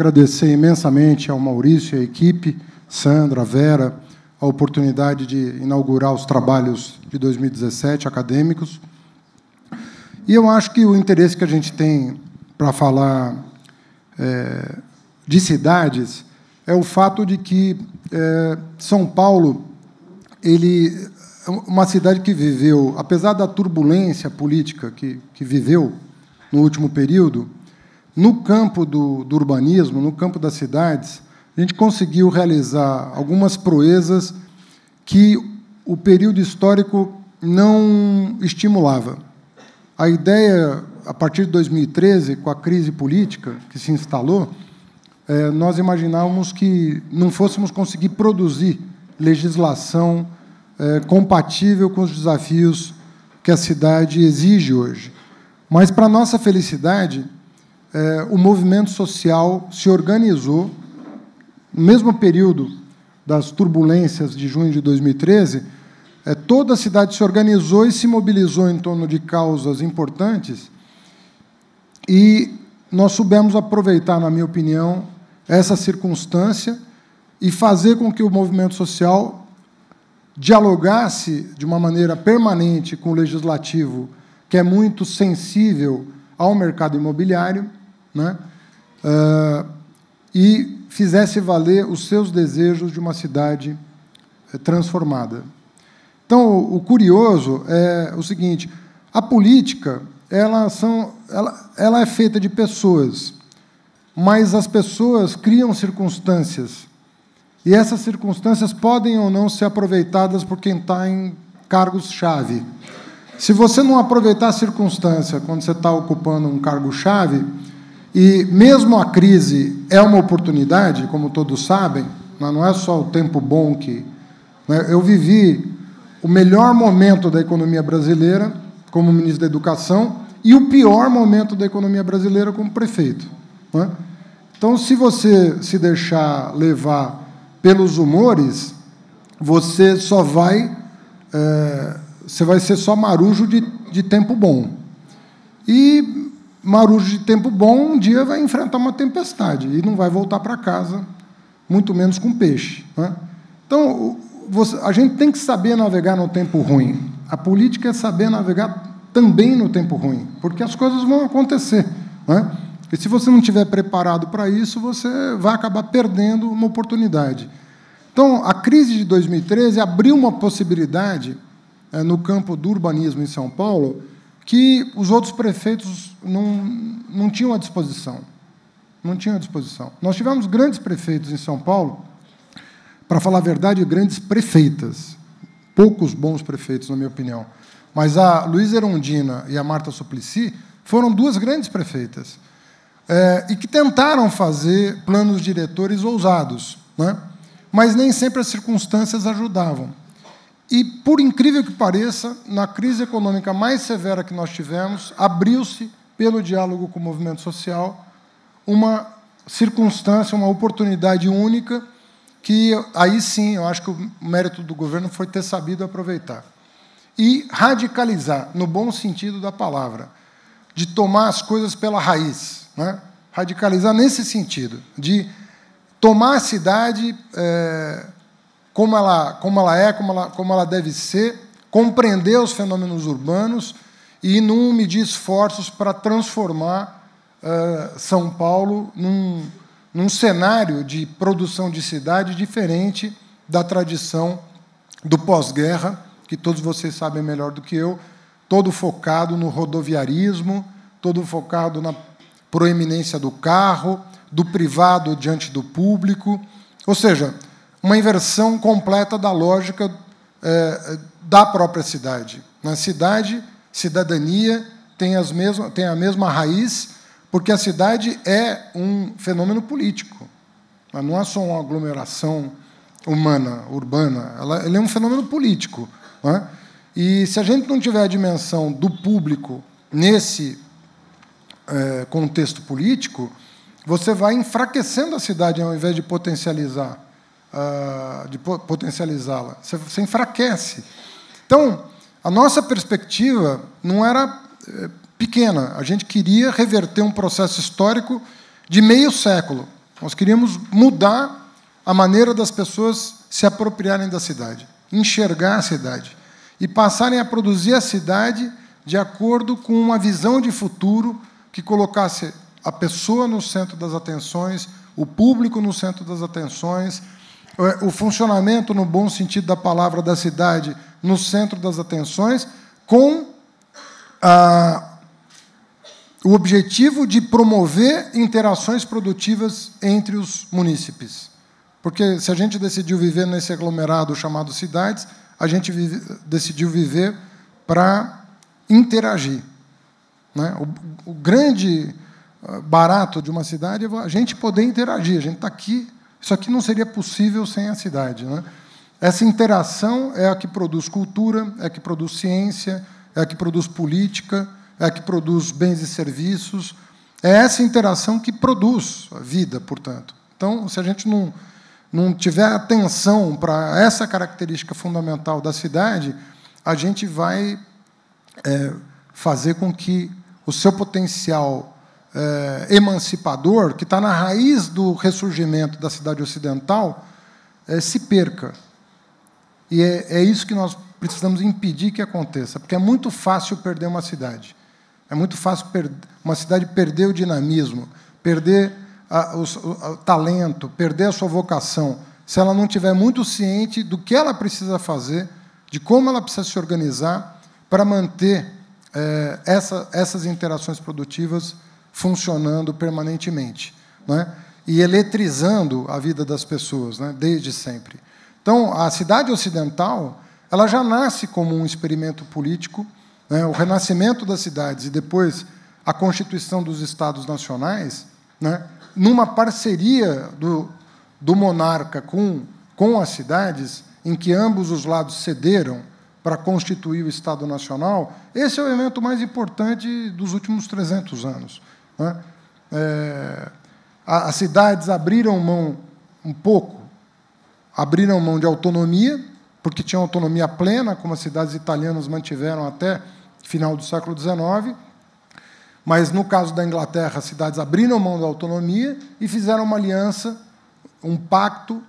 agradecer imensamente ao Maurício e à equipe, Sandra, Vera, a oportunidade de inaugurar os trabalhos de 2017, acadêmicos. E eu acho que o interesse que a gente tem para falar de cidades é o fato de que São Paulo ele é uma cidade que viveu, apesar da turbulência política que viveu no último período, no campo do urbanismo, no campo das cidades, a gente conseguiu realizar algumas proezas que o período histórico não estimulava. A ideia, a partir de 2013, com a crise política que se instalou, nós imaginávamos que não fôssemos conseguir produzir legislação compatível com os desafios que a cidade exige hoje. Mas, para nossa felicidade, o movimento social se organizou, no mesmo período das turbulências de junho de 2013, toda a cidade se organizou e se mobilizou em torno de causas importantes, e nós soubemos aproveitar, na minha opinião, essa circunstância e fazer com que o movimento social dialogasse de uma maneira permanente com o legislativo, que é muito sensível ao mercado imobiliário, né? E fizesse valer os seus desejos de uma cidade transformada. Então, o curioso é o seguinte: a política ela é feita de pessoas, mas as pessoas criam circunstâncias, e essas circunstâncias podem ou não ser aproveitadas por quem está em cargos-chave. Se você não aproveitar a circunstância quando você está ocupando um cargo-chave, e mesmo a crise é uma oportunidade, como todos sabem, não é só o tempo bom que... Eu vivi o melhor momento da economia brasileira como ministro da Educação e o pior momento da economia brasileira como prefeito. Então, se você se deixar levar pelos humores, você vai ser só marujo de tempo bom. E marujo de tempo bom, um dia vai enfrentar uma tempestade e não vai voltar para casa, muito menos com peixe. Então, a gente tem que saber navegar no tempo ruim. A política é saber navegar também no tempo ruim, porque as coisas vão acontecer. E se você não estiver preparado para isso, você vai acabar perdendo uma oportunidade. Então, a crise de 2013 abriu uma possibilidade no campo do urbanismo em São Paulo que os outros prefeitos não tinham à disposição. Não tinham à disposição. Nós tivemos grandes prefeitos em São Paulo, para falar a verdade, grandes prefeitas. Poucos bons prefeitos, na minha opinião. Mas a Luísa Erundina e a Marta Suplicy foram duas grandes prefeitas, e que tentaram fazer planos diretores ousados, mas nem sempre as circunstâncias ajudavam. E, por incrível que pareça, na crise econômica mais severa que nós tivemos, abriu-se, pelo diálogo com o movimento social, uma circunstância, uma oportunidade única, que, aí sim, eu acho que o mérito do governo foi ter sabido aproveitar. E radicalizar, no bom sentido da palavra, de tomar as coisas pela raiz. Radicalizar nesse sentido, de tomar a cidade como ela deve ser, compreender os fenômenos urbanos e não medir esforços para transformar São Paulo num cenário de produção de cidade diferente da tradição do pós-guerra, que todos vocês sabem melhor do que eu, todo focado no rodoviarismo, todo focado na proeminência do carro, do privado diante do público, ou seja, uma inversão completa da lógica da própria cidade. Na cidade, cidadania tem a mesma raiz, porque a cidade é um fenômeno político. Ela não é só uma aglomeração humana, urbana, ela é um fenômeno político. E, se a gente não tiver a dimensão do público nesse contexto político, você vai enfraquecendo a cidade ao invés de potencializá-la. Você enfraquece. Então, a nossa perspectiva não era pequena. A gente queria reverter um processo histórico de meio século. Nós queríamos mudar a maneira das pessoas se apropriarem da cidade, enxergar a cidade e passarem a produzir a cidade de acordo com uma visão de futuro que colocasse a pessoa no centro das atenções, o público no centro das atenções, o funcionamento, no bom sentido da palavra, da cidade no centro das atenções, com o objetivo de promover interações produtivas entre os munícipes. Porque, se a gente decidiu viver nesse aglomerado chamado cidades, a gente decidiu viver para interagir. Né? O grande barato de uma cidade é a gente poder interagir. A gente está aqui, isso aqui não seria possível sem a cidade. Né? Essa interação é a que produz cultura, é a que produz ciência, é a que produz política, é a que produz bens e serviços. É essa interação que produz a vida, portanto. Então, se a gente não tiver atenção para essa característica fundamental da cidade, a gente vai fazer com que o seu potencial emancipador, que está na raiz do ressurgimento da cidade ocidental, se perca. E é isso que nós precisamos impedir que aconteça, porque é muito fácil perder uma cidade. É muito fácil uma cidade perder o dinamismo, perder o talento, perder a sua vocação, se ela não estiver muito ciente do que ela precisa fazer, de como ela precisa se organizar para manter essas interações produtivas funcionando permanentemente, né? E eletrizando a vida das pessoas, né, desde sempre. Então, a cidade ocidental ela já nasce como um experimento político, né? O renascimento das cidades e depois a constituição dos estados nacionais, né, numa parceria do monarca com as cidades, em que ambos os lados cederam para constituir o Estado Nacional, esse é o elemento mais importante dos últimos 300 anos. Né? As cidades abriram mão um pouco, abriram mão de autonomia, porque tinham autonomia plena, como as cidades italianas mantiveram até final do século XIX, mas, no caso da Inglaterra, as cidades abriram mão da autonomia e fizeram uma aliança, um pacto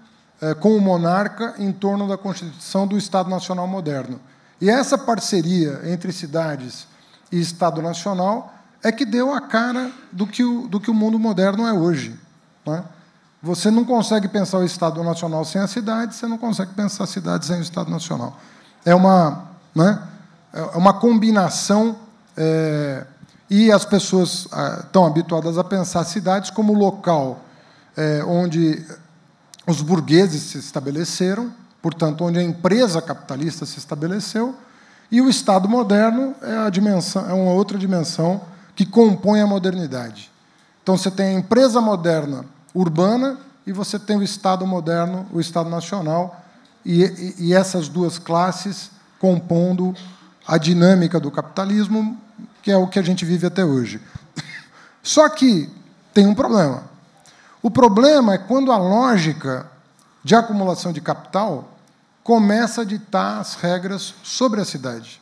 com o monarca em torno da constituição do Estado Nacional moderno. E essa parceria entre cidades e Estado Nacional é que deu a cara do que o mundo moderno é hoje. Né? Você não consegue pensar o Estado Nacional sem a cidade, você não consegue pensar a cidade sem o Estado Nacional. É uma combinação, e as pessoas estão habituadas a pensar cidades como local onde os burgueses se estabeleceram, portanto, onde a empresa capitalista se estabeleceu, e o Estado moderno é uma outra dimensão que compõe a modernidade. Então, você tem a empresa moderna urbana e você tem o Estado moderno, o Estado nacional, e essas duas classes compondo a dinâmica do capitalismo, que é o que a gente vive até hoje. Só que tem um problema. O problema é quando a lógica de acumulação de capital começa a ditar as regras sobre a cidade.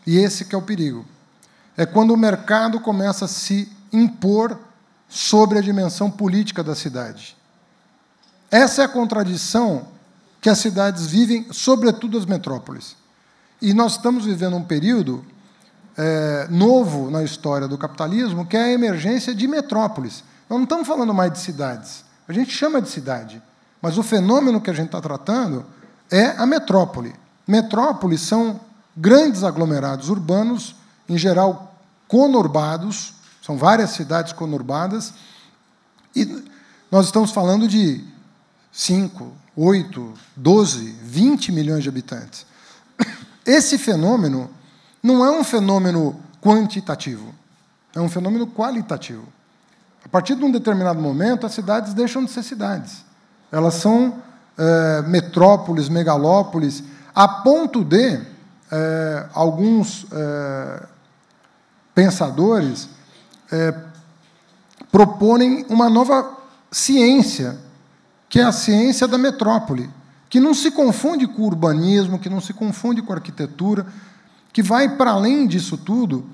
E esse que é o perigo. É quando o mercado começa a se impor sobre a dimensão política da cidade. Essa é a contradição que as cidades vivem, sobretudo as metrópoles. E nós estamos vivendo um período novo na história do capitalismo, que é a emergência de metrópoles. Nós não estamos falando mais de cidades. A gente chama de cidade, mas o fenômeno que a gente está tratando é a metrópole. Metrópoles são grandes aglomerados urbanos, em geral conurbados, são várias cidades conurbadas, e nós estamos falando de 5, 8, 12, 20 milhões de habitantes. Esse fenômeno não é um fenômeno quantitativo, é um fenômeno qualitativo. A partir de um determinado momento, as cidades deixam de ser cidades. Elas são metrópoles, megalópolis, a ponto de alguns pensadores proporem uma nova ciência, que é a ciência da metrópole, que não se confunde com o urbanismo, que não se confunde com a arquitetura, que vai para além disso tudo,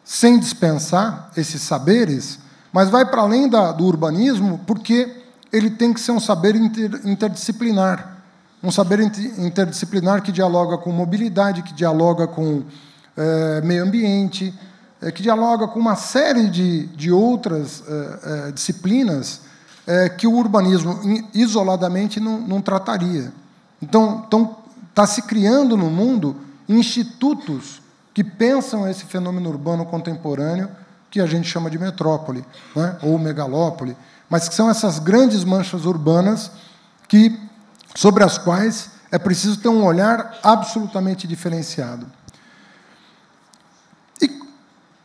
sem dispensar esses saberes, mas vai para além do urbanismo porque ele tem que ser um saber interdisciplinar, um saber interdisciplinar que dialoga com mobilidade, que dialoga com meio ambiente, que dialoga com uma série de outras disciplinas que o urbanismo isoladamente não trataria. Então está se criando no mundo institutos que pensam esse fenômeno urbano contemporâneo que a gente chama de metrópole, né, ou megalópole, mas que são essas grandes manchas urbanas sobre as quais é preciso ter um olhar absolutamente diferenciado. E,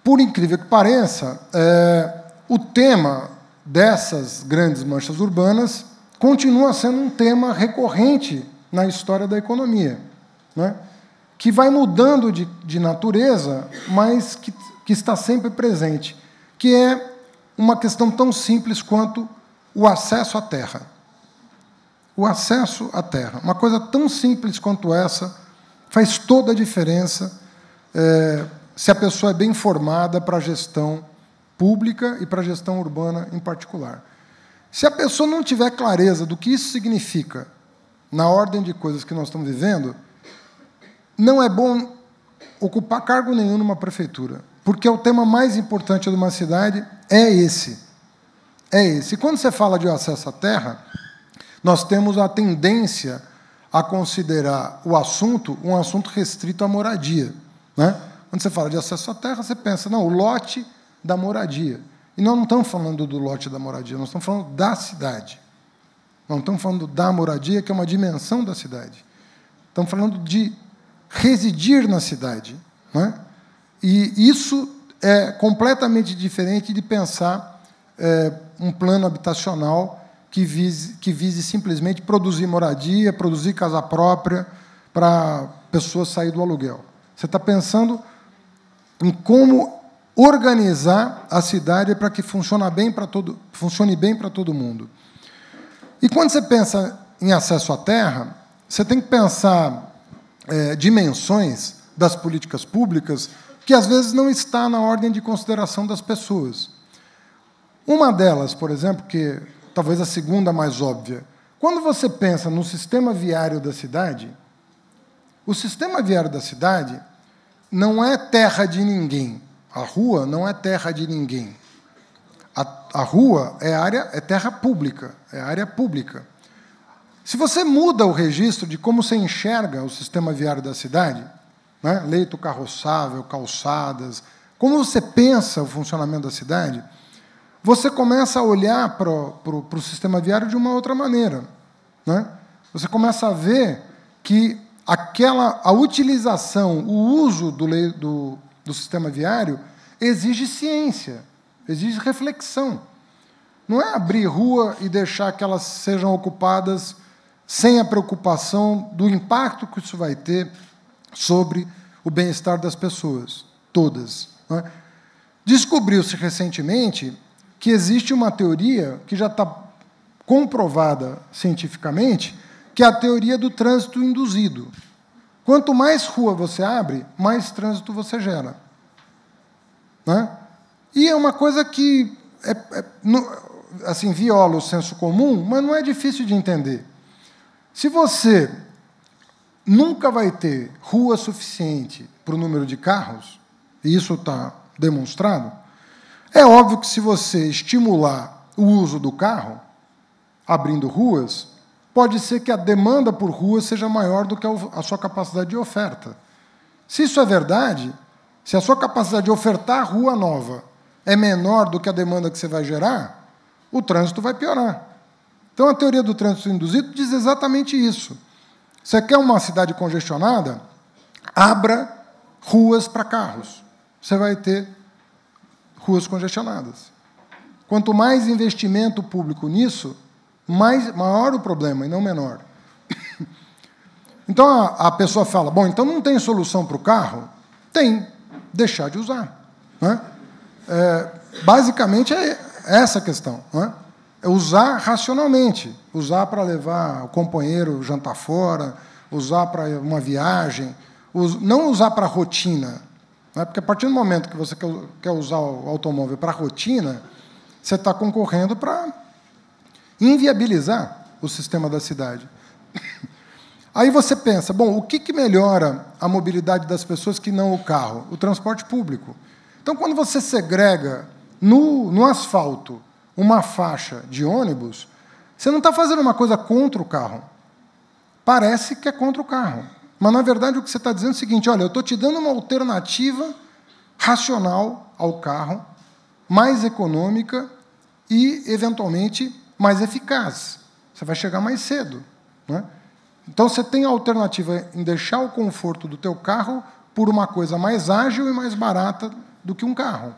por incrível que pareça, o tema dessas grandes manchas urbanas continua sendo um tema recorrente na história da economia, né, que vai mudando de natureza, mas que está sempre presente, que é uma questão tão simples quanto o acesso à terra. O acesso à terra. Uma coisa tão simples quanto essa faz toda a diferença se a pessoa é bem formada para a gestão pública e para a gestão urbana em particular. Se a pessoa não tiver clareza do que isso significa na ordem de coisas que nós estamos vivendo, não é bom ocupar cargo nenhum numa prefeitura, porque o tema mais importante de uma cidade é esse. É esse. E quando você fala de acesso à terra, nós temos a tendência a considerar o assunto um assunto restrito à moradia, né? Quando você fala de acesso à terra, você pensa, não, o lote da moradia. E nós não estamos falando do lote da moradia, nós estamos falando da cidade. Não estamos falando da moradia, que é uma dimensão da cidade. Estamos falando de residir na cidade, né? E isso é completamente diferente de pensar um plano habitacional que vise simplesmente produzir moradia, produzir casa própria para a pessoa sair do aluguel. Você está pensando em como organizar a cidade para que funcione bem para todo mundo. E quando você pensa em acesso à terra, você tem que pensar dimensões das políticas públicas que, às vezes, não está na ordem de consideração das pessoas. Uma delas, por exemplo, que talvez a segunda mais óbvia, quando você pensa no sistema viário da cidade, o sistema viário da cidade não é terra de ninguém. A rua não é terra de ninguém. A rua é terra pública, é área pública. Se você muda o registro de como você enxerga o sistema viário da cidade, né, leito carroçável, calçadas, como você pensa o funcionamento da cidade, você começa a olhar para o sistema viário de uma outra maneira, né? Você começa a ver que a utilização, o uso do sistema viário exige ciência, exige reflexão. Não é abrir rua e deixar que elas sejam ocupadas sem a preocupação do impacto que isso vai ter sobre o bem-estar das pessoas, todas, né? Descobriu-se recentemente que existe uma teoria que já está comprovada cientificamente, que é a teoria do trânsito induzido. Quanto mais rua você abre, mais trânsito você gera, né? E é uma coisa que assim, viola o senso comum, mas não é difícil de entender. Se você nunca vai ter rua suficiente para o número de carros, e isso está demonstrado, é óbvio que se você estimular o uso do carro, abrindo ruas, pode ser que a demanda por ruas seja maior do que a sua capacidade de oferta. Se isso é verdade, se a sua capacidade de ofertar rua nova é menor do que a demanda que você vai gerar, o trânsito vai piorar. Então, a teoria do trânsito induzido diz exatamente isso. Você quer uma cidade congestionada? Abra ruas para carros. Você vai ter ruas congestionadas. Quanto mais investimento público nisso, maior o problema, e não menor. Então, a pessoa fala, bom, então não tem solução para o carro? Tem, deixar de usar, né? Basicamente, é essa a questão, né? É usar racionalmente, usar para levar o companheiro jantar fora, usar para uma viagem, não usar para rotina, né? Porque a partir do momento que você quer usar o automóvel para rotina, você está concorrendo para inviabilizar o sistema da cidade. Aí você pensa, bom, o que melhora a mobilidade das pessoas que não o carro? O transporte público. Então, quando você segrega no asfalto uma faixa de ônibus, você não está fazendo uma coisa contra o carro. Parece que é contra o carro. Mas, na verdade, o que você está dizendo é o seguinte, olha, eu estou te dando uma alternativa racional ao carro, mais econômica e, eventualmente, mais eficaz. Você vai chegar mais cedo, né? Então, você tem a alternativa em deixar o conforto do teu carro por uma coisa mais ágil e mais barata do que um carro.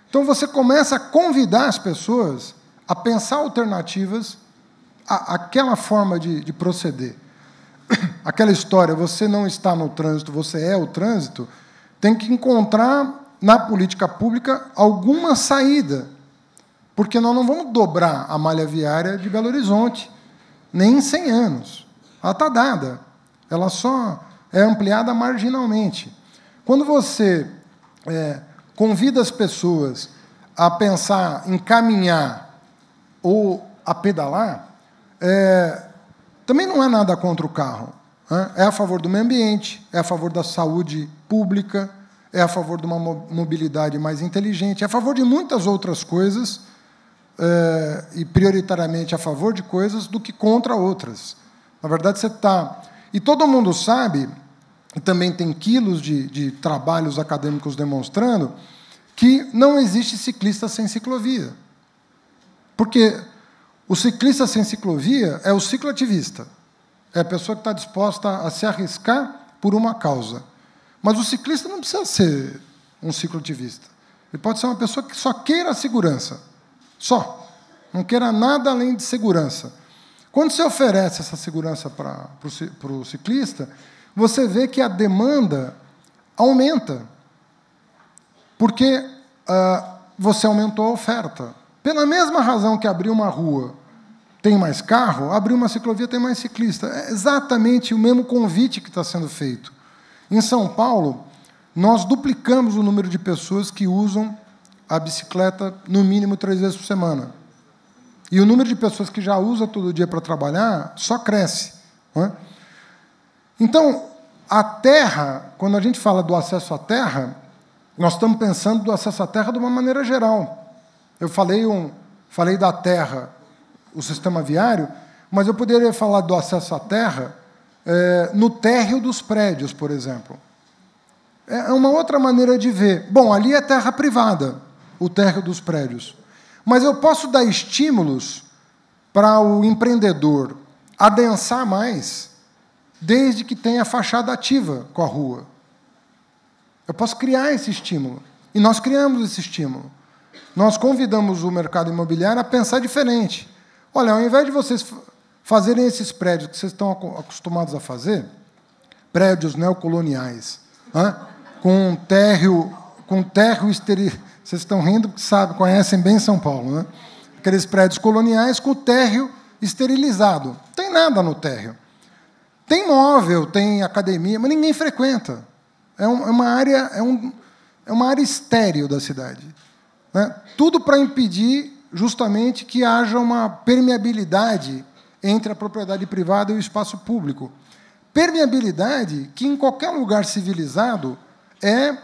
Então, você começa a convidar as pessoas a pensar alternativas àquela forma de proceder. Aquela história, você não está no trânsito, você é o trânsito, tem que encontrar, na política pública, alguma saída. Porque nós não vamos dobrar a malha viária de Belo Horizonte, nem em 100 anos. Ela está dada, ela só é ampliada marginalmente. Quando você convida as pessoas a pensar em caminhar ou a pedalar, também não é nada contra o carro, né? É a favor do meio ambiente, é a favor da saúde pública, é a favor de uma mobilidade mais inteligente, é a favor de muitas outras coisas, e prioritariamente a favor de coisas do que contra outras. Na verdade, você está... E todo mundo sabe, e também tem quilos de trabalhos acadêmicos demonstrando, que não existe ciclista sem ciclovia. Porque o ciclista sem ciclovia é o cicloativista. É a pessoa que está disposta a se arriscar por uma causa. Mas o ciclista não precisa ser um cicloativista. Ele pode ser uma pessoa que só queira a segurança. Só. Não queira nada além de segurança. Quando você oferece essa segurança para o ciclista, você vê que a demanda aumenta, porque você aumentou a oferta. Pela mesma razão que abrir uma rua tem mais carro, abrir uma ciclovia tem mais ciclista. É exatamente o mesmo convite que está sendo feito. Em São Paulo, nós duplicamos o número de pessoas que usam a bicicleta no mínimo 3 vezes por semana. E o número de pessoas que já usa todo dia para trabalhar só cresce, não é? Então, a terra, quando a gente fala do acesso à terra, nós estamos pensando do acesso à terra de uma maneira geral. Eu falei da terra, o sistema viário, mas eu poderia falar do acesso à terra no térreo dos prédios, por exemplo. É uma outra maneira de ver. Bom, ali é terra privada, o térreo dos prédios. Mas eu posso dar estímulos para o empreendedor adensar mais, desde que tenha fachada ativa com a rua. Eu posso criar esse estímulo. E nós criamos esse estímulo. Nós convidamos o mercado imobiliário a pensar diferente. Olha, ao invés de vocês fazerem esses prédios que vocês estão acostumados a fazer, prédios neocoloniais, com térreo esterilizado. Vocês estão rindo porque conhecem bem São Paulo, né? Aqueles prédios coloniais com o térreo esterilizado. Não tem nada no térreo. Tem móvel, tem academia, mas ninguém frequenta. É uma área estéril da cidade, né? Tudo para impedir justamente que haja uma permeabilidade entre a propriedade privada e o espaço público. Permeabilidade que, em qualquer lugar civilizado, é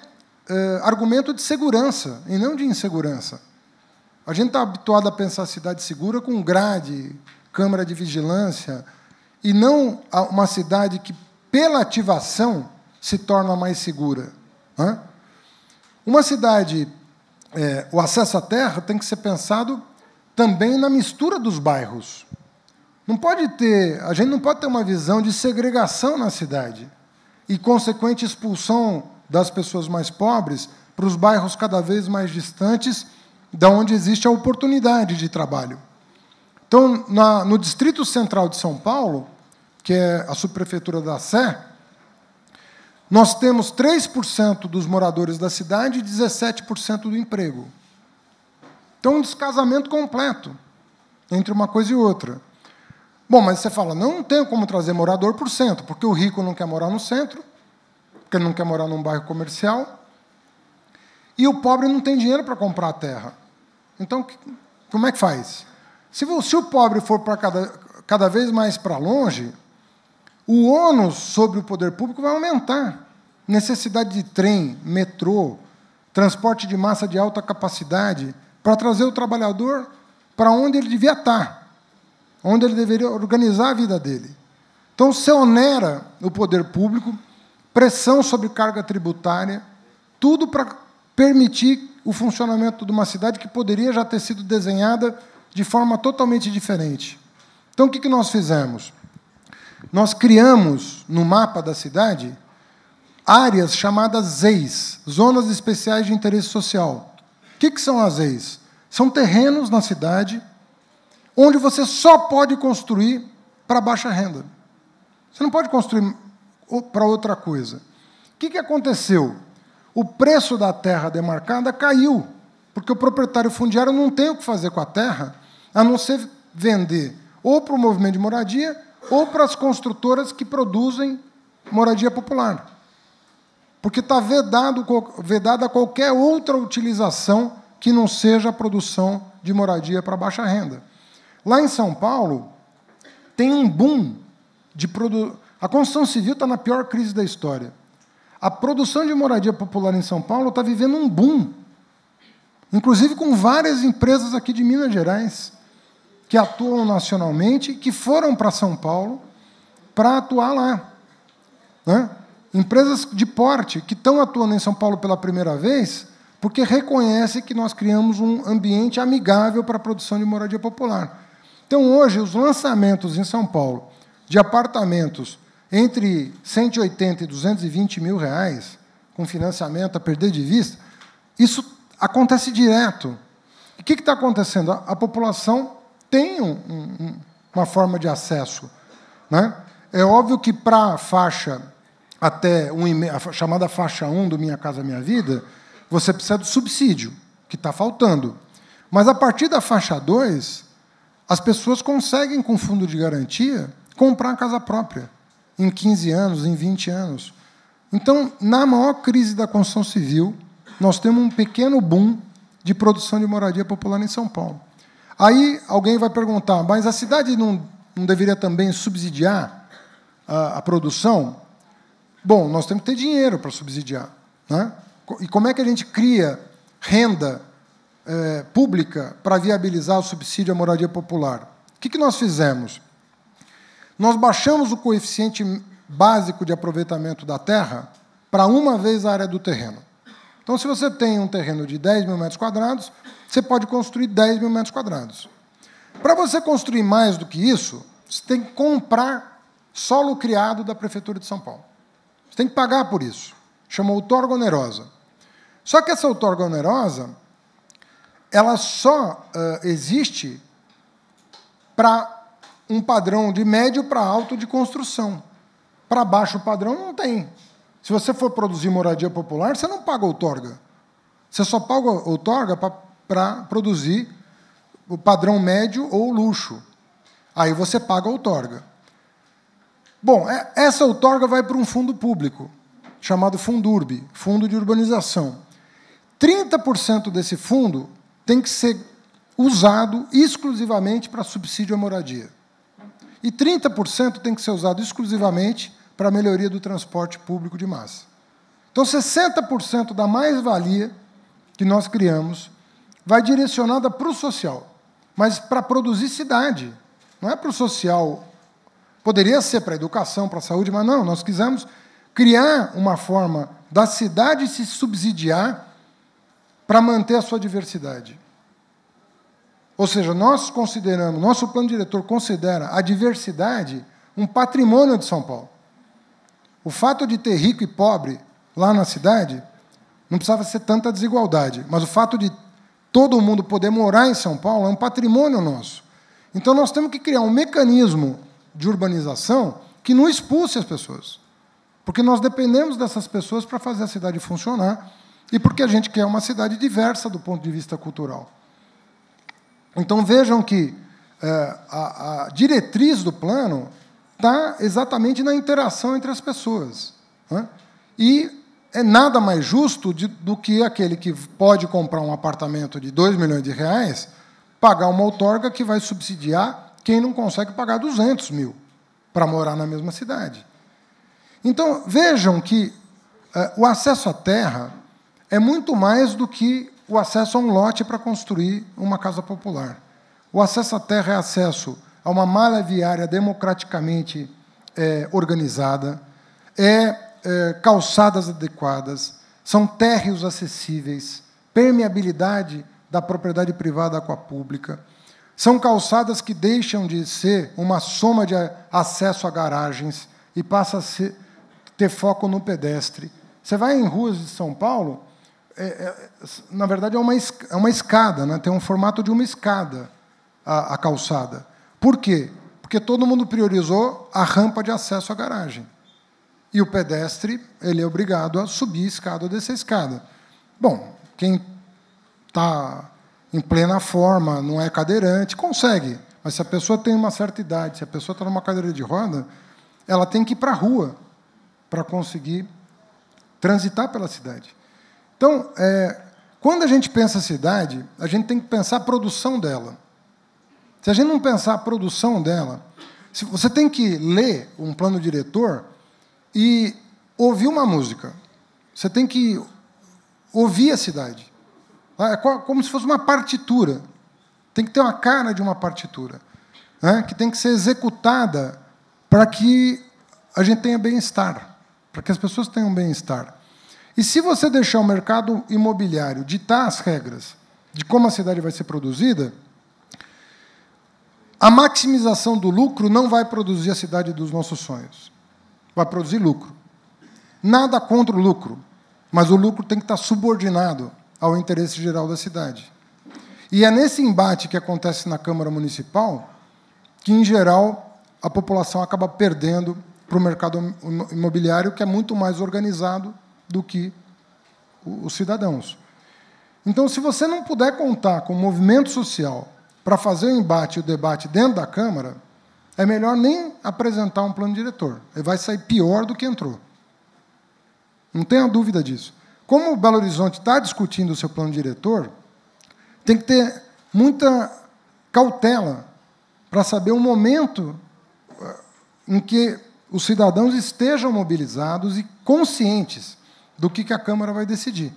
argumento de segurança, e não de insegurança. A gente está habituado a pensar a cidade segura com grade, câmara de vigilância, e não uma cidade que, pela ativação, se torna mais segura. Uma cidade, o acesso à terra tem que ser pensado também na mistura dos bairros. A gente não pode ter uma visão de segregação na cidade e consequente expulsão das pessoas mais pobres para os bairros cada vez mais distantes da onde existe a oportunidade de trabalho. Então, no Distrito Central de São Paulo, que é a subprefeitura da Sé, nós temos 3% dos moradores da cidade e 17% do emprego. Então, um descasamento completo entre uma coisa e outra. Bom, mas você fala, não tem como trazer morador para o centro, porque o rico não quer morar no centro, porque ele não quer morar num bairro comercial, e o pobre não tem dinheiro para comprar a terra. Então, Como é que faz? Se o pobre for para cada vez mais para longe, o ônus sobre o poder público vai aumentar. Necessidade de trem, metrô, transporte de massa de alta capacidade, para trazer o trabalhador para onde ele devia estar, onde ele deveria organizar a vida dele. Então, se onera o poder público, pressão sobre carga tributária, tudo para permitir o funcionamento de uma cidade que poderia já ter sido desenhada de forma totalmente diferente. Então, o que nós fizemos? Nós criamos, no mapa da cidade, áreas chamadas ZEIs, Zonas Especiais de Interesse Social. O que são as ZEIs? São terrenos na cidade onde você só pode construir para baixa renda. Você não pode construir para outra coisa. O que aconteceu? O preço da terra demarcada caiu, porque o proprietário fundiário não tem o que fazer com a terra, a não ser vender ou para o movimento de moradia ou para as construtoras que moradia popular. Porque está vedada qualquer outra utilização que não seja a produção de moradia para baixa renda. Lá em São Paulo, tem um boom de produção. A construção civil está na pior crise da história. A produção de moradia popular em São Paulo está vivendo um boom, inclusive com várias empresas aqui de Minas Gerais, que atuam nacionalmente, que foram para São Paulo para atuar lá. Né? Empresas de porte que estão atuando em São Paulo pela primeira vez, porque reconhecem que nós criamos um ambiente amigável para a produção de moradia popular. Então, hoje, os lançamentos em São Paulo de apartamentos entre 180 e 220 mil reais, com financiamento a perder de vista, isso acontece direto. E o que está acontecendo? A população tem uma forma de acesso. Né? É óbvio que para a faixa até a chamada faixa 1 do Minha Casa Minha Vida, você precisa do subsídio, que está faltando. Mas, a partir da faixa 2, as pessoas conseguem, com fundo de garantia, comprar a casa própria, em 15 anos, em 20 anos. Então, na maior crise da construção civil, nós temos um pequeno boom de produção de moradia popular em São Paulo. Aí, alguém vai perguntar, mas a cidade não deveria também subsidiar a produção? Bom, nós temos que ter dinheiro para subsidiar. Né? E como é que a gente cria renda pública para viabilizar o subsídio à moradia popular? O que nós fizemos? Nós baixamos o coeficiente básico de aproveitamento da terra para uma vez a área do terreno. Então, se você tem um terreno de 10 mil metros quadrados, você pode construir 10 mil metros quadrados. Para você construir mais do que isso, você tem que comprar solo criado da Prefeitura de São Paulo. Você tem que pagar por isso. Chama outorga onerosa. Só que essa outorga onerosa, ela só existe para um padrão de médio para alto de construção. Para baixo padrão não tem. Se você for produzir moradia popular, você não paga outorga. Você só paga outorga para produzir o padrão médio ou luxo. Aí você paga outorga. Bom, essa outorga vai para um fundo público, chamado Fundurb, Fundo de Urbanização. 30% desse fundo tem que ser usado exclusivamente para subsídio à moradia. E 30% tem que ser usado exclusivamente para a melhoria do transporte público de massa. Então, 60% da mais-valia que nós criamos vai direcionada para o social, mas para produzir cidade. Não é para o social. Poderia ser para a educação, para a saúde, mas não, nós quisemos criar uma forma da cidade se subsidiar para manter a sua diversidade. Ou seja, nós consideramos, nosso plano diretor considera a diversidade um patrimônio de São Paulo. O fato de ter rico e pobre lá na cidade não precisava ser tanta desigualdade, mas o fato de todo mundo poder morar em São Paulo é um patrimônio nosso. Então, nós temos que criar um mecanismo de urbanização que não expulse as pessoas, porque nós dependemos dessas pessoas para fazer a cidade funcionar e porque a gente quer uma cidade diversa do ponto de vista cultural. Então, vejam que a diretriz do plano está exatamente na interação entre as pessoas. Né? E é nada mais justo do que aquele que pode comprar um apartamento de 2 milhões de reais pagar uma outorga que vai subsidiar quem não consegue pagar 200 mil para morar na mesma cidade. Então, vejam que o acesso à terra é muito mais do que o acesso a um lote para construir uma casa popular. O acesso à terra é acesso a uma malha viária democraticamente organizada, calçadas adequadas, são térreos acessíveis, permeabilidade da propriedade privada com a pública, são calçadas que deixam de ser uma soma de acesso a garagens e passa a ter foco no pedestre. Você vai em ruas de São Paulo, na verdade, é uma escada, né? Tem um formato de uma escada a calçada. Por quê? Porque todo mundo priorizou a rampa de acesso à garagem. E o pedestre ele é obrigado a subir a escada ou descer a escada. Bom, quem está em plena forma, não é cadeirante, consegue. Mas se a pessoa tem uma certa idade, se a pessoa está numa cadeira de roda, ela tem que ir para a rua para conseguir transitar pela cidade. Então, quando a gente pensa a cidade, a gente tem que pensar a produção dela. Se a gente não pensar a produção dela, você tem que ler um plano diretor e ouvir uma música. Você tem que ouvir a cidade. É como se fosse uma partitura. Tem que ter uma cara de uma partitura, né, que tem que ser executada para que a gente tenha bem-estar, para que as pessoas tenham bem-estar. E se você deixar o mercado imobiliário ditar as regras de como a cidade vai ser produzida, a maximização do lucro não vai produzir a cidade dos nossos sonhos. Vai produzir lucro. Nada contra o lucro, mas o lucro tem que estar subordinado ao interesse geral da cidade. E é nesse embate que acontece na Câmara Municipal que, em geral, a população acaba perdendo para o mercado imobiliário, que é muito mais organizado do que os cidadãos. Então, se você não puder contar com o movimento social para fazer o embate e o debate dentro da Câmara, é melhor nem apresentar um plano diretor. Ele vai sair pior do que entrou. Não tenha dúvida disso. Como o Belo Horizonte está discutindo o seu plano diretor, tem que ter muita cautela para saber o momento em que os cidadãos estejam mobilizados e conscientes do que a Câmara vai decidir.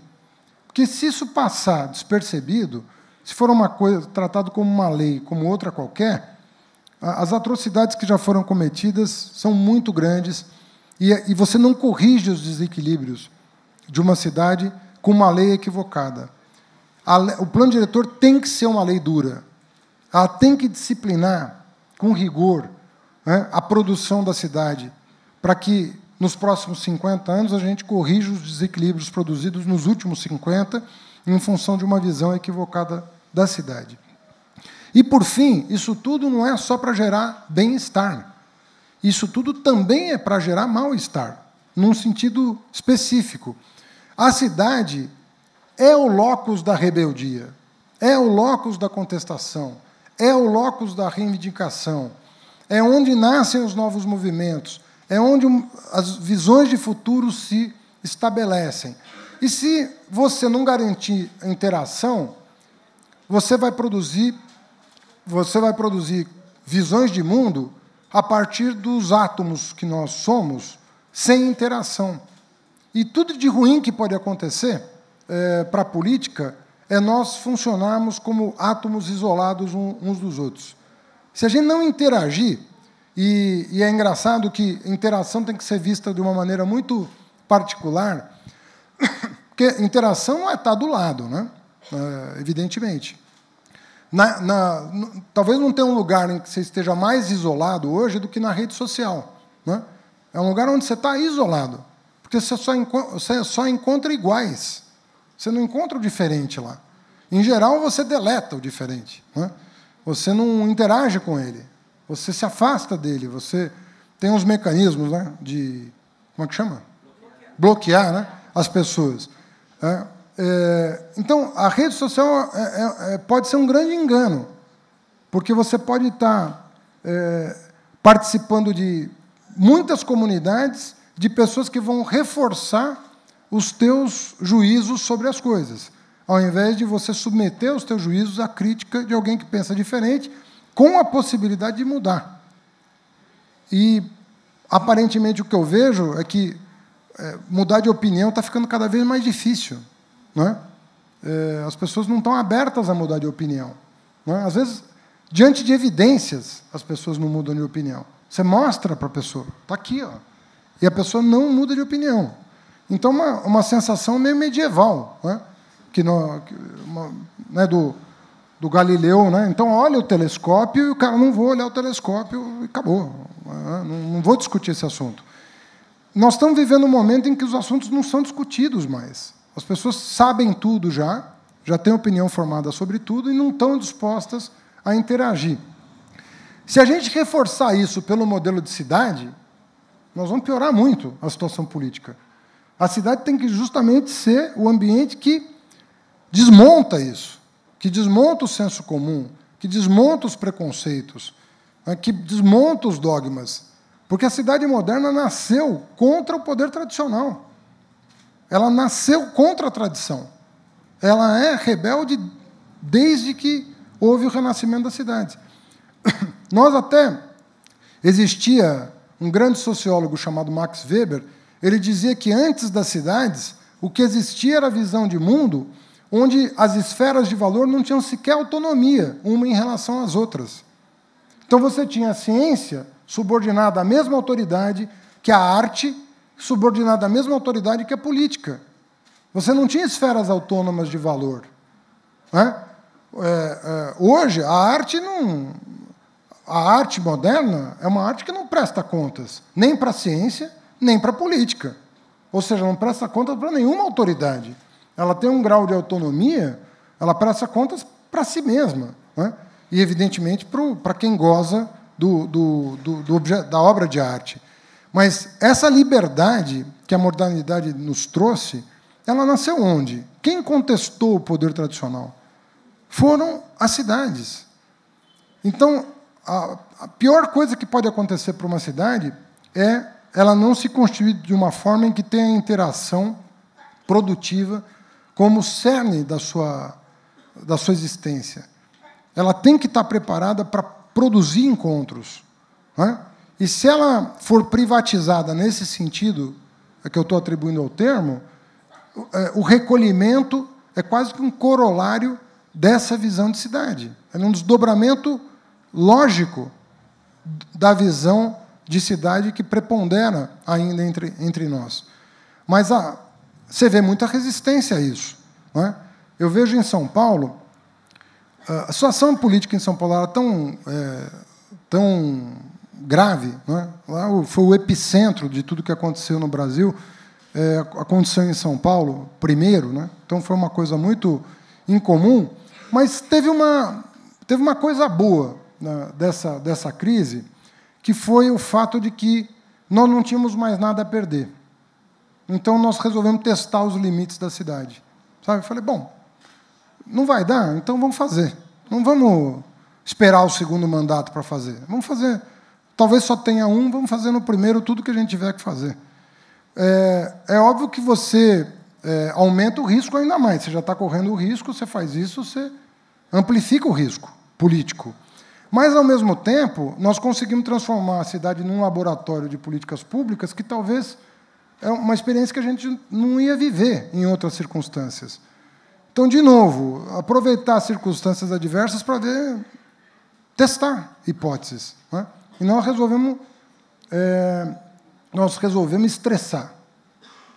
Porque, se isso passar despercebido, se for uma coisa tratado como uma lei, como outra qualquer, as atrocidades que já foram cometidas são muito grandes e você não corrige os desequilíbrios de uma cidade com uma lei equivocada. O plano diretor tem que ser uma lei dura. Ela tem que disciplinar com rigor, né, a produção da cidade, para que, nos próximos 50 anos, a gente corrija os desequilíbrios produzidos nos últimos 50, em função de uma visão equivocada da cidade. E, por fim, isso tudo não é só para gerar bem-estar. Isso tudo também é para gerar mal-estar, num sentido específico. A cidade é o locus da rebeldia, é o locus da contestação, é o locus da reivindicação, é onde nascem os novos movimentos, é onde as visões de futuro se estabelecem. E se você não garantir a interação, você vai produzir visões de mundo a partir dos átomos que nós somos, sem interação. E tudo de ruim que pode acontecer para a política é nós funcionarmos como átomos isolados uns dos outros. Se a gente não interagir, e é engraçado que a interação tem que ser vista de uma maneira muito particular, porque interação não é estar do lado, né? Evidentemente. Talvez não tenha um lugar em que você esteja mais isolado hoje do que na rede social, né? É um lugar onde você está isolado, porque você só encontra iguais. Você não encontra o diferente lá. Em geral, você deleta o diferente, né? Você não interage com ele. Você se afasta dele. Você tem uns mecanismos, né, de... Como é que chama? Bloquear, né, as pessoas. Então, a rede social pode ser um grande engano, porque você pode estar participando de muitas comunidades de pessoas que vão reforçar os teus juízos sobre as coisas. ao invés de você submeter os teus juízos à crítica de alguém que pensa diferente, com a possibilidade de mudar. E, aparentemente, o que eu vejo é que mudar de opinião está ficando cada vez mais difícil. Não é? As pessoas não estão abertas a mudar de opinião. Não é? Às vezes, diante de evidências, as pessoas não mudam de opinião. Você mostra para a pessoa, está aqui, ó, e a pessoa não muda de opinião. Então, uma sensação meio medieval, né? Do Galileu. Né? Então, olha o telescópio e o cara, não vou olhar o telescópio e acabou. Não vou discutir esse assunto. Nós estamos vivendo um momento em que os assuntos não são discutidos mais. As pessoas sabem tudo já têm opinião formada sobre tudo e não estão dispostas a interagir. Se a gente reforçar isso pelo modelo de cidade, nós vamos piorar muito a situação política. A cidade tem que justamente ser o ambiente que desmonta isso, que desmonta o senso comum, que desmonta os preconceitos, que desmonta os dogmas. Porque a cidade moderna nasceu contra o poder tradicional. Ela nasceu contra a tradição. Ela é rebelde desde que houve o renascimento das cidades. Existia um grande sociólogo chamado Max Weber, ele dizia que antes das cidades, o que existia era a visão de mundo onde as esferas de valor não tinham sequer autonomia, uma em relação às outras. Então você tinha a ciência subordinada à mesma autoridade que a arte, subordinada à mesma autoridade que a política. Você não tinha esferas autônomas de valor. Né? Hoje, a arte moderna é uma arte que não presta contas, nem para a ciência, nem para a política. Ou seja, não presta contas para nenhuma autoridade. Ela tem um grau de autonomia, ela presta contas para si mesma. Né? E, evidentemente, para quem goza da obra de arte. Mas essa liberdade que a modernidade nos trouxe, ela nasceu onde? Quem contestou o poder tradicional? Foram as cidades. Então, a pior coisa que pode acontecer para uma cidade é ela não se constituir de uma forma em que tenha interação produtiva como cerne da sua existência. Ela tem que estar preparada para produzir encontros. Né? E se ela for privatizada nesse sentido, que eu estou atribuindo ao termo, o recolhimento é quase que um corolário dessa visão de cidade. É um desdobramento lógico da visão de cidade que prepondera ainda entre nós. Mas você vê muita resistência a isso. Não é? Eu vejo em São Paulo, a situação política em São Paulo era tão grave. Não é? Lá foi o epicentro de tudo que aconteceu no Brasil, aconteceu em São Paulo primeiro, né? Então foi uma coisa muito incomum, mas teve uma coisa boa, né, dessa crise, que foi o fato de que nós não tínhamos mais nada a perder. Então nós resolvemos testar os limites da cidade. Sabe? Eu falei, bom, não vai dar, então vamos fazer. Não vamos esperar o segundo mandato para fazer. Vamos fazer. Talvez só tenha um, vamos fazer no primeiro tudo que a gente tiver que fazer. É óbvio que você aumenta o risco ainda mais. Você já está correndo o risco, você faz isso, você amplifica o risco político. Mas, ao mesmo tempo, nós conseguimos transformar a cidade num laboratório de políticas públicas que talvez é uma experiência que a gente não ia viver em outras circunstâncias. Então, de novo, aproveitar as circunstâncias adversas para testar hipóteses. Né? E nós resolvemos estressar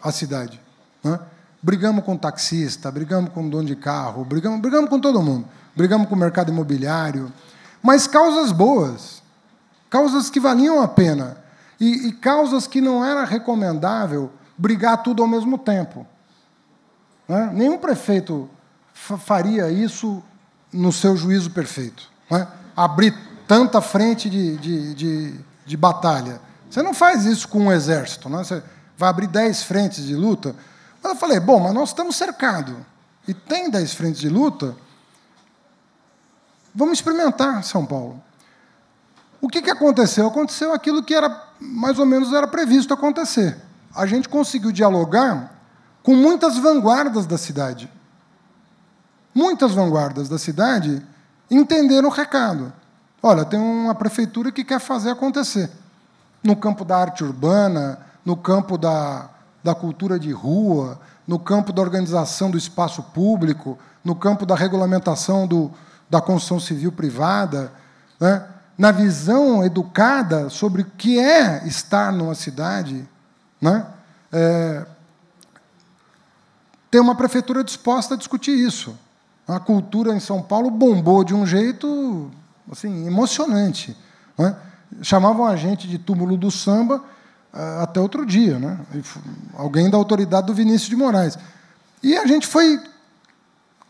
a cidade. Né? Brigamos com o taxista, brigamos com o dono de carro, brigamos com todo mundo. Brigamos com o mercado imobiliário. Mas causas boas, causas que valiam a pena, e causas que não era recomendável brigar tudo ao mesmo tempo. Né? Nenhum prefeito faria isso no seu juízo perfeito. Né? Abrir tanta frente de batalha. Você não faz isso com um exército. Né? Você vai abrir 10 frentes de luta. Mas eu falei, bom, mas nós estamos cercados, e tem 10 frentes de luta. Vamos experimentar São Paulo. O que aconteceu? Aconteceu aquilo que mais ou menos era previsto acontecer. A gente conseguiu dialogar com muitas vanguardas da cidade. muitas vanguardas da cidade entenderam o recado. Olha, tem uma prefeitura que quer fazer acontecer. No campo da arte urbana, no campo da cultura de rua, no campo da organização do espaço público, no campo da regulamentação da construção civil privada, né? Na visão educada sobre o que é estar numa cidade, né? Tem uma prefeitura disposta a discutir isso. A cultura em São Paulo bombou de um jeito assim, emocionante, né? Chamavam a gente de túmulo do samba até outro dia, né? Alguém da autoridade do Vinícius de Moraes. E a gente foi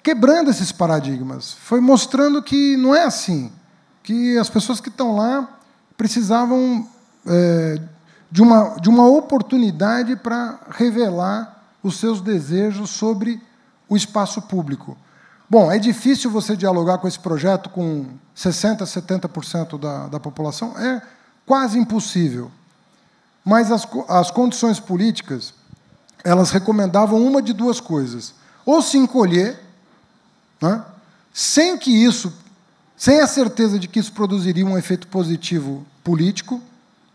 quebrando esses paradigmas, foi mostrando que não é assim, que as pessoas que estão lá precisavam de uma oportunidade para revelar os seus desejos sobre o espaço público. Bom, é difícil você dialogar com esse projeto com 60%, 70% da população? É quase impossível. Mas as condições políticas, elas recomendavam uma de duas coisas. Ou se encolher, né, sem a certeza de que isso produziria um efeito positivo político.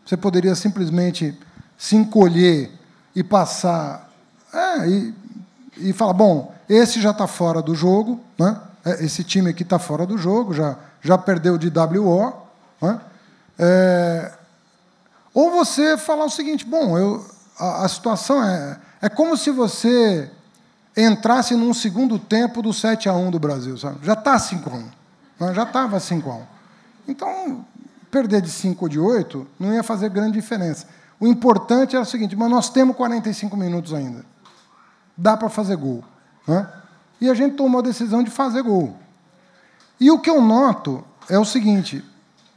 Você poderia simplesmente se encolher e passar... e falar, bom, esse já está fora do jogo, né? Esse time aqui está fora do jogo, já perdeu de WO. Né? Ou você falar o seguinte, bom, a situação é como se você entrasse num segundo tempo do 7-1 do Brasil. Sabe? Já está 5-1, né? Já estava 5-1. Então, perder de 5 ou de 8 não ia fazer grande diferença. O importante era o seguinte, mas nós temos 45 minutos ainda. Dá para fazer gol. Né? E a gente tomou a decisão de fazer gol. E o que eu noto é o seguinte,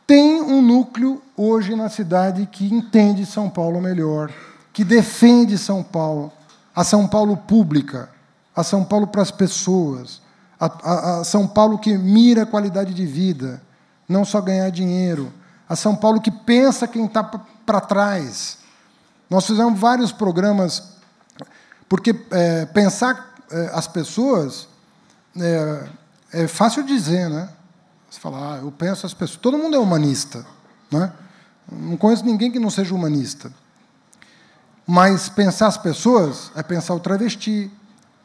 tem um núcleo hoje na cidade que entende São Paulo melhor, que defende São Paulo, a São Paulo pública, a São Paulo para as pessoas, a São Paulo que mira a qualidade de vida, não só ganhar dinheiro, a São Paulo que pensa quem está para trás. Nós fizemos vários programas, porque pensar as pessoas é fácil dizer, né? Você fala, eu penso as pessoas. Todo mundo é humanista, né? Não conheço ninguém que não seja humanista. Mas pensar as pessoas é pensar o travesti,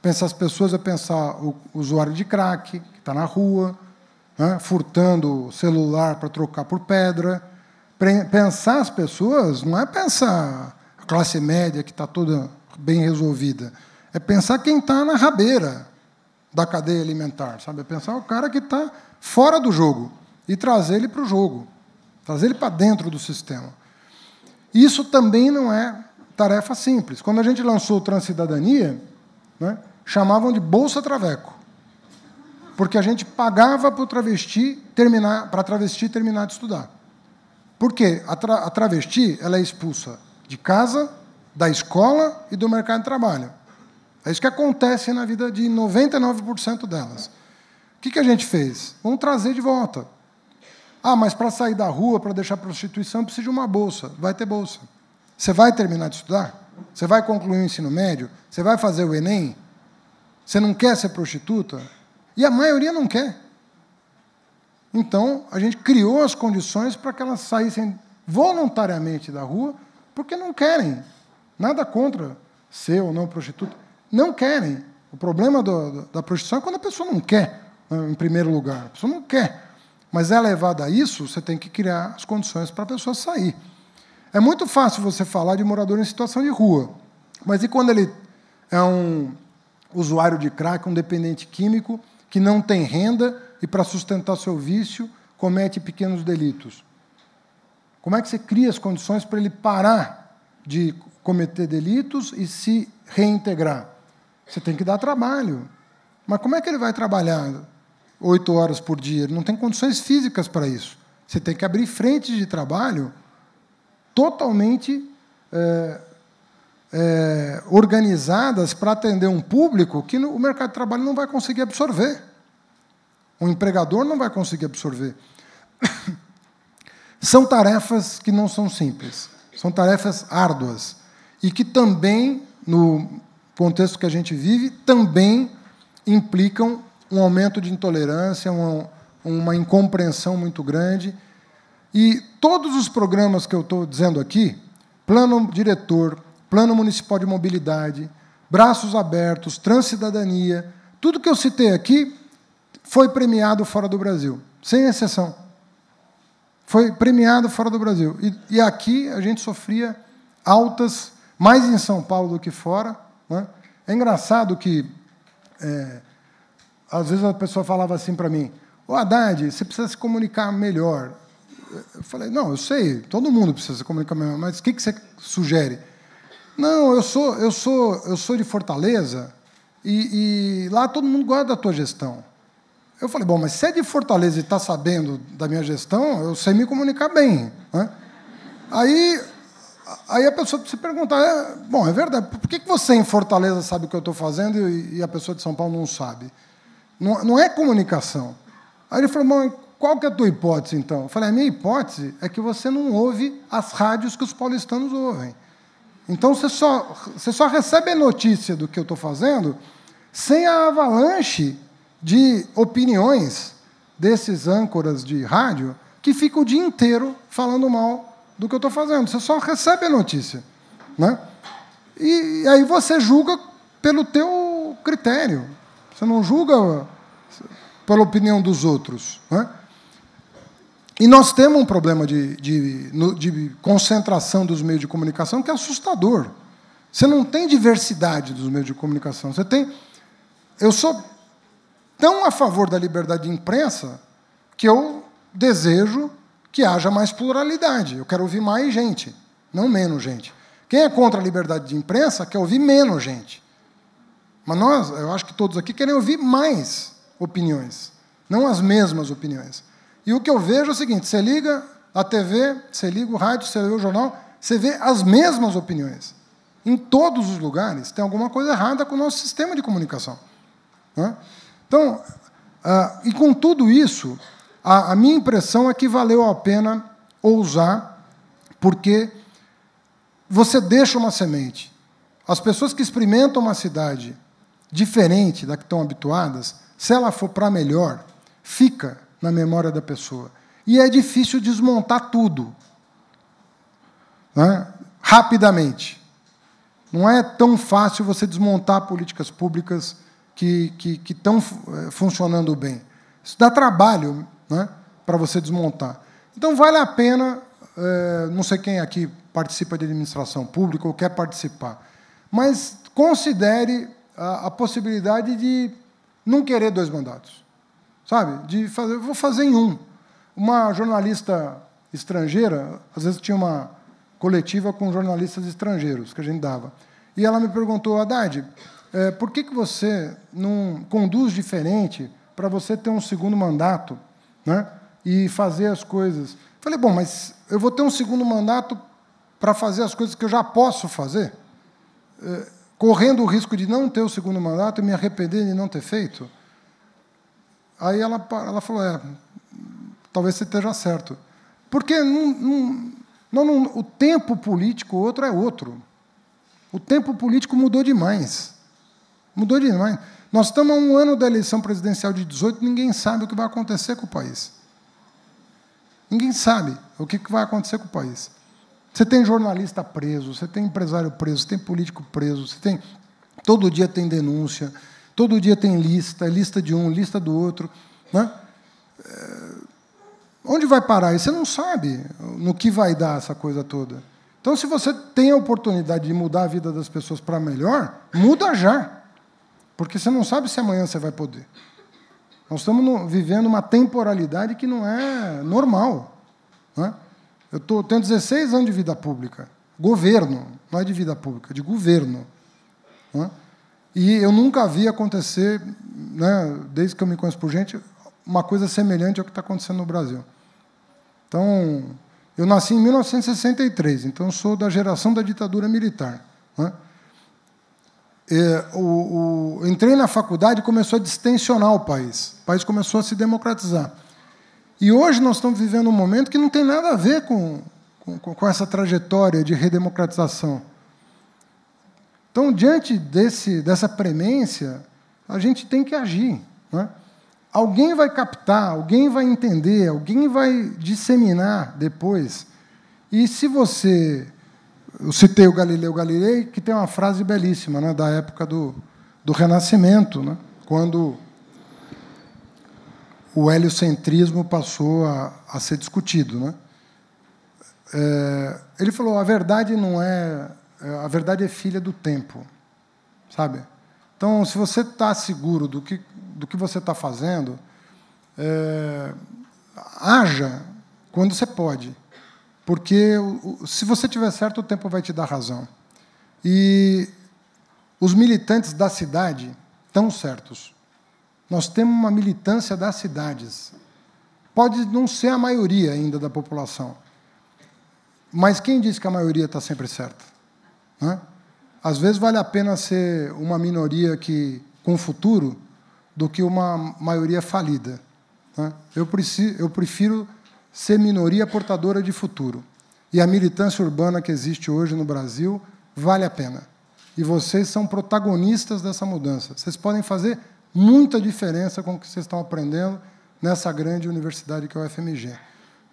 pensar as pessoas é pensar o usuário de crack, que está na rua, né? Furtando celular para trocar por pedra. Pensar as pessoas não é pensar a classe média que está toda bem resolvida. É pensar quem está na rabeira da cadeia alimentar, sabe? É pensar o cara que está fora do jogo e trazer ele para o jogo, trazer ele para dentro do sistema. Isso também não é tarefa simples. Quando a gente lançou o Transcidadania, né, chamavam de Bolsa Traveco, porque a gente pagava para o travesti terminar de estudar. Por quê? A travesti ela é expulsa de casa, da escola e do mercado de trabalho. É isso que acontece na vida de 99% delas. O que a gente fez? Vamos trazer de volta. Mas para sair da rua, para deixar a prostituição, precisa de uma bolsa. Vai ter bolsa. Você vai terminar de estudar? Você vai concluir o ensino médio? Você vai fazer o Enem? Você não quer ser prostituta? E a maioria não quer. Então, a gente criou as condições para que elas saíssem voluntariamente da rua, porque não querem. Nada contra ser ou não prostituta. Não querem. O problema da prostituição é quando a pessoa não quer, em primeiro lugar. A pessoa não quer. Mas é levada a isso, você tem que criar as condições para a pessoa sair. É muito fácil você falar de morador em situação de rua. Mas e quando ele é um usuário de crack, um dependente químico, que não tem renda e, para sustentar seu vício, comete pequenos delitos? Como é que você cria as condições para ele parar de cometer delitos e se reintegrar? Você tem que dar trabalho. Mas como é que ele vai trabalhar 8 horas por dia? Ele não tem condições físicas para isso. Você tem que abrir frentes de trabalho totalmente organizadas para atender um público que o mercado de trabalho não vai conseguir absorver. O empregador não vai conseguir absorver. São tarefas que não são simples. São tarefas árduas. E que também, no contexto que a gente vive, também implicam um aumento de intolerância, uma incompreensão muito grande. E todos os programas que eu estou dizendo aqui, plano diretor, plano municipal de mobilidade, braços abertos, transcidadania, tudo que eu citei aqui foi premiado fora do Brasil, sem exceção. Foi premiado fora do Brasil. E aqui a gente sofria altas, mais em São Paulo do que fora. Né? É engraçado que, às vezes, a pessoa falava assim para mim, ô Haddad, você precisa se comunicar melhor. Eu falei, não, eu sei, todo mundo precisa se comunicar melhor, mas o que você sugere? Não, eu sou de Fortaleza e lá todo mundo gosta da tua gestão. Eu falei, bom, mas se é de Fortaleza e está sabendo da minha gestão, eu sei me comunicar bem. Né? Aí a pessoa se pergunta, bom, é verdade, por que você em Fortaleza sabe o que eu estou fazendo e a pessoa de São Paulo não sabe? Não é comunicação. Aí ele falou, bom, qual que é a tua hipótese, então? Eu falei, a minha hipótese é que você não ouve as rádios que os paulistanos ouvem. Então, você só recebe a notícia do que eu estou fazendo sem a avalanche de opiniões desses âncoras de rádio que ficam o dia inteiro falando mal do que eu estou fazendo. Você só recebe a notícia. Né? E aí você julga pelo teu critério. Você não julga pela opinião dos outros. Né? E nós temos um problema de concentração dos meios de comunicação que é assustador. Você não tem diversidade dos meios de comunicação. Você tem... Eu sou tão a favor da liberdade de imprensa que eu desejo que haja mais pluralidade. Eu quero ouvir mais gente, não menos gente. Quem é contra a liberdade de imprensa quer ouvir menos gente. Mas eu acho que todos aqui querem ouvir mais opiniões, não as mesmas opiniões. E o que eu vejo é o seguinte, você liga a TV, você liga o rádio, você lê o jornal, você vê as mesmas opiniões. Em todos os lugares tem alguma coisa errada com o nosso sistema de comunicação. Né? Então, e com tudo isso, a minha impressão é que valeu a pena ousar, porque você deixa uma semente. As pessoas que experimentam uma cidade diferente da que estão habituadas, se ela for para melhor, fica na memória da pessoa. E é difícil desmontar tudo, né? Rapidamente. Não é tão fácil você desmontar políticas públicas que estão funcionando bem. Isso dá trabalho, né, para você desmontar. Então, vale a pena, não sei quem aqui participa de administração pública ou quer participar, mas considere a possibilidade de não querer 2 mandatos. Sabe? De fazer, eu vou fazer em um. Uma jornalista estrangeira, às vezes tinha uma coletiva com jornalistas estrangeiros que a gente dava. E ela me perguntou, Haddad, por que você não conduz diferente para você ter um 2º mandato, né, e fazer as coisas? Falei, bom, mas eu vou ter um 2º mandato para fazer as coisas que eu já posso fazer, correndo o risco de não ter o 2º mandato e me arrepender de não ter feito? Aí ela falou, talvez você esteja certo. Porque o tempo político outro é outro. O tempo político mudou demais. Mudou demais. Nós estamos a 1 ano da eleição presidencial de 2018, ninguém sabe o que vai acontecer com o país. Ninguém sabe o que vai acontecer com o país. Você tem jornalista preso, você tem empresário preso, você tem político preso, você tem... Todo dia tem denúncia, todo dia tem lista de um, lista do outro. Né? Onde vai parar? E você não sabe no que vai dar essa coisa toda. Então, se você tem a oportunidade de mudar a vida das pessoas para melhor, muda já. Porque você não sabe se amanhã você vai poder. Nós estamos vivendo uma temporalidade que não é normal. Né? Eu tenho 16 anos de vida pública. Governo, não é de vida pública, é de governo. Né? E eu nunca vi acontecer, né, desde que eu me conheço por gente, uma coisa semelhante ao que está acontecendo no Brasil. Então, eu nasci em 1963, então sou da geração da ditadura militar. Né? Entrei na faculdade e começou a distensionar o país começou a se democratizar. E hoje nós estamos vivendo um momento que não tem nada a ver com essa trajetória de redemocratização. Então, diante dessa premência, a gente tem que agir. né? Alguém vai captar, alguém vai entender, alguém vai disseminar depois. E se você... Eu citei o Galileu Galilei, que tem uma frase belíssima, né, da época do Renascimento, né, quando o heliocentrismo passou a ser discutido, né? Ele falou: a verdade não é... A verdade é filha do tempo, sabe? Então, se você está seguro do que você está fazendo, haja quando você pode, porque se você tiver certo, o tempo vai te dar razão. E os militantes da cidade estão certos. Nós temos uma militância das cidades. Pode não ser a maioria ainda da população, mas quem diz que a maioria está sempre certa, né? Às vezes vale a pena ser uma minoria com futuro do que uma maioria falida, né? Eu prefiro ser minoria portadora de futuro. E a militância urbana que existe hoje no Brasil vale a pena. E vocês são protagonistas dessa mudança. Vocês podem fazer muita diferença com o que vocês estão aprendendo nessa grande universidade que é o UFMG.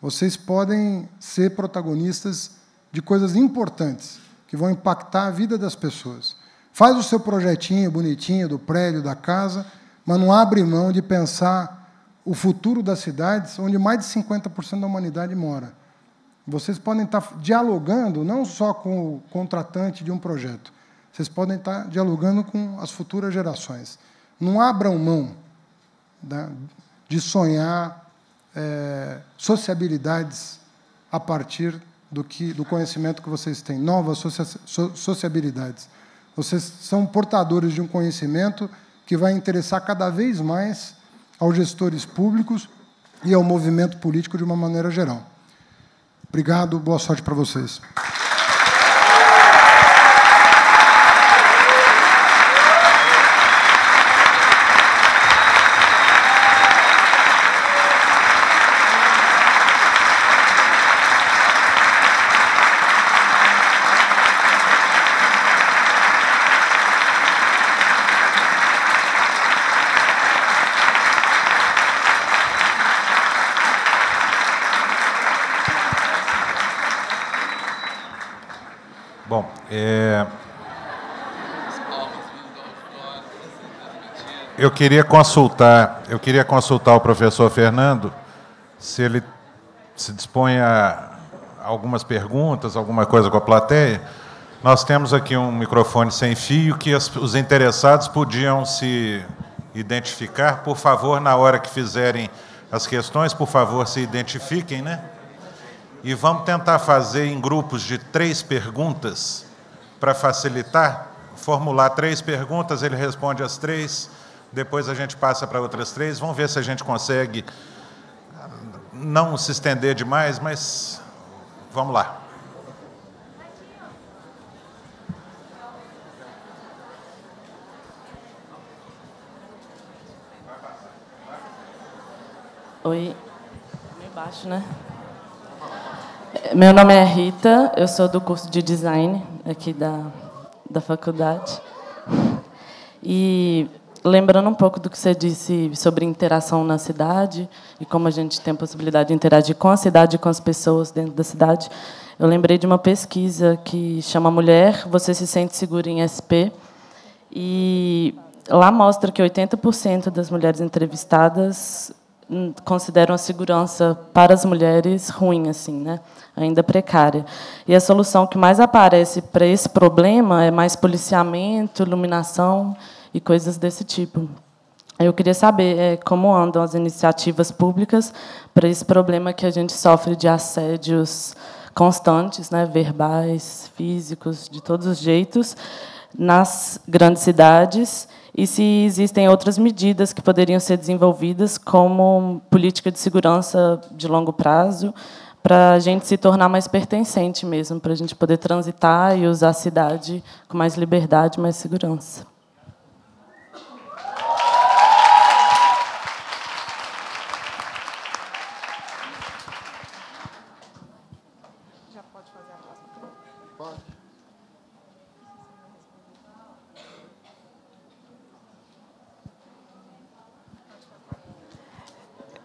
Vocês podem ser protagonistas de coisas importantes que vão impactar a vida das pessoas. Faz o seu projetinho bonitinho do prédio, da casa, mas não abre mão de pensar o futuro das cidades, onde mais de 50% da humanidade mora. Vocês podem estar dialogando não só com o contratante de um projeto, vocês podem estar dialogando com as futuras gerações. Não abram mão, né, de sonhar sociabilidades a partir do conhecimento que vocês têm, novas sociabilidades. Vocês são portadores de um conhecimento que vai interessar cada vez mais aos gestores públicos e ao movimento político de uma maneira geral. Obrigado, boa sorte para vocês. Bom, eu queria consultar o professor Fernando, se ele se dispõe a algumas perguntas, alguma coisa com a plateia. Nós temos aqui um microfone sem fio que os interessados podiam se identificar. Por favor, na hora que fizerem as questões, por favor, se identifiquem, né? E vamos tentar fazer em grupos de 3 perguntas, para facilitar, formular 3 perguntas, ele responde as 3, depois a gente passa para outras 3, vamos ver se a gente consegue não se estender demais, mas vamos lá. Oi, meio baixo, né? Meu nome é Rita, eu sou do curso de Design aqui da faculdade. E, lembrando um pouco do que você disse sobre interação na cidade e como a gente tem a possibilidade de interagir com a cidade e com as pessoas dentro da cidade, eu lembrei de uma pesquisa que chama Mulher, Você se sente segura em SP? E lá mostra que 80% das mulheres entrevistadas consideram a segurança para as mulheres ruim, assim, né? Ainda precária. E a solução que mais aparece para esse problema é mais policiamento, iluminação e coisas desse tipo. Eu queria saber como andam as iniciativas públicas para esse problema que a gente sofre de assédios constantes, né, verbais, físicos, de todos os jeitos, nas grandes cidades, e se existem outras medidas que poderiam ser desenvolvidas, como política de segurança de longo prazo, para a gente se tornar mais pertencente mesmo, para a gente poder transitar e usar a cidade com mais liberdade, mais segurança. Já pode fazer a próxima pergunta? Pode.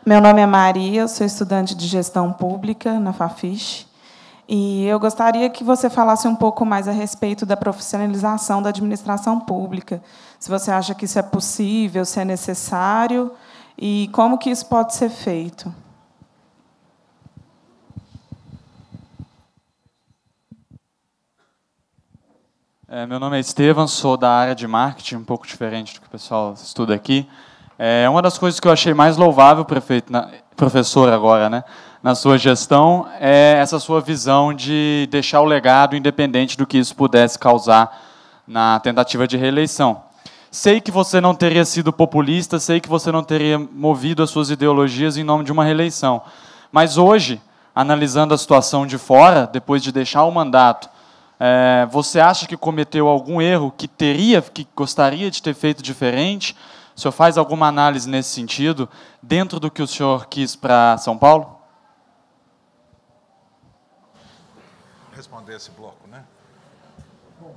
Meu nome é Maria, eu sou estudante de gestão pública na Fafiche. E eu gostaria que você falasse um pouco mais a respeito da profissionalização da administração pública. Se você acha que isso é possível, se é necessário, e como que isso pode ser feito. Meu nome é Estevam, sou da área de marketing, um pouco diferente do que o pessoal estuda aqui. Uma das coisas que eu achei mais louvável, professor agora, né, na sua gestão, é essa sua visão de deixar o legado independente do que isso pudesse causar na tentativa de reeleição. Sei que você não teria sido populista, sei que você não teria movido as suas ideologias em nome de uma reeleição. Mas hoje, analisando a situação de fora, depois de deixar o mandato, você acha que cometeu algum erro que gostaria de ter feito diferente? O senhor faz alguma análise nesse sentido, dentro do que o senhor quis para São Paulo? Responder esse bloco, né? Bom,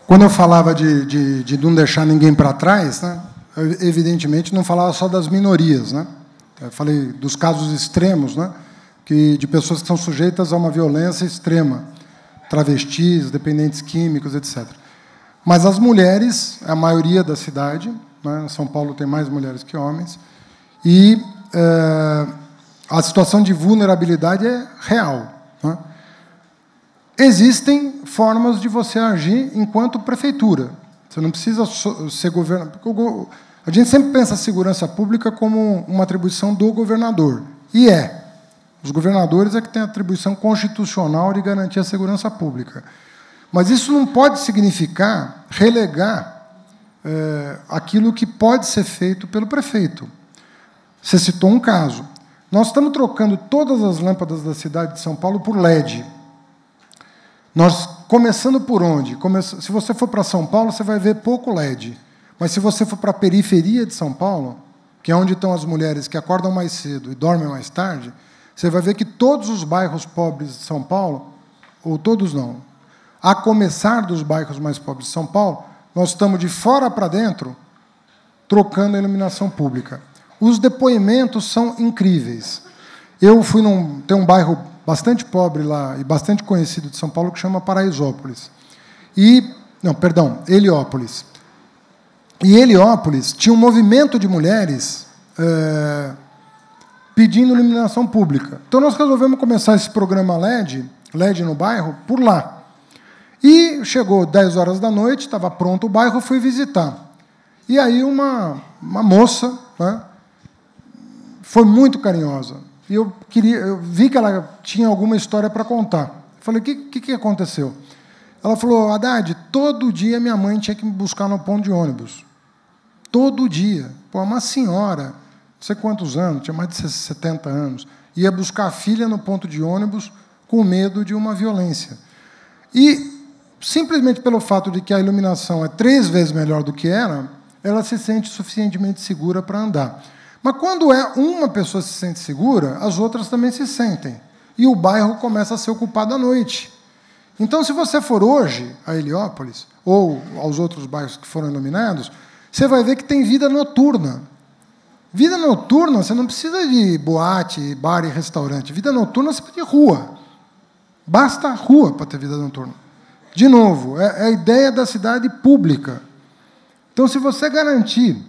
quando eu falava de não deixar ninguém para trás, né, eu, evidentemente, não falava só das minorias, né? Eu falei dos casos extremos, né, de pessoas que são sujeitas a uma violência extrema, travestis, dependentes químicos, etc. Mas as mulheres, a maioria da cidade, né, São Paulo tem mais mulheres que homens, e a situação de vulnerabilidade é real, né? Existem formas de você agir enquanto prefeitura. Você não precisa ser governador. A gente sempre pensa a segurança pública como uma atribuição do governador. E é. Os governadores é que têm a atribuição constitucional de garantir a segurança pública. Mas isso não pode significar relegar aquilo que pode ser feito pelo prefeito. Você citou um caso. Nós estamos trocando todas as lâmpadas da cidade de São Paulo por LED. Nós, começando por onde? Se você for para São Paulo, você vai ver pouco LED. Mas se você for para a periferia de São Paulo, que é onde estão as mulheres que acordam mais cedo e dormem mais tarde, você vai ver que todos os bairros pobres de São Paulo, ou todos não, a começar dos bairros mais pobres de São Paulo, nós estamos de fora para dentro trocando a iluminação pública. Os depoimentos são incríveis. Eu fui tem um bairro bastante pobre lá e bastante conhecido de São Paulo que chama Paraisópolis. Heliópolis. E Heliópolis tinha um movimento de mulheres pedindo iluminação pública. Então, nós resolvemos começar esse programa LED no bairro, por lá. E chegou 10 horas da noite, estava pronto o bairro, fui visitar. E aí uma moça, né, foi muito carinhosa. E eu vi que ela tinha alguma história para contar. Falei, o que aconteceu? Ela falou, Haddad, todo dia minha mãe tinha que me buscar no ponto de ônibus. Todo dia. Pô, uma senhora, não sei quantos anos, tinha mais de 70 anos, ia buscar a filha no ponto de ônibus com medo de uma violência. E, simplesmente pelo fato de que a iluminação é 3 vezes melhor do que era, ela se sente suficientemente segura para andar. Mas, quando uma pessoa se sente segura, as outras também se sentem. E o bairro começa a ser ocupado à noite. Então, se você for hoje a Heliópolis, ou aos outros bairros que foram iluminados, você vai ver que tem vida noturna. Vida noturna, você não precisa de boate, bar e restaurante. Vida noturna, você precisa de rua. Basta a rua para ter vida noturna. De novo, é a ideia da cidade pública. Então, se você garantir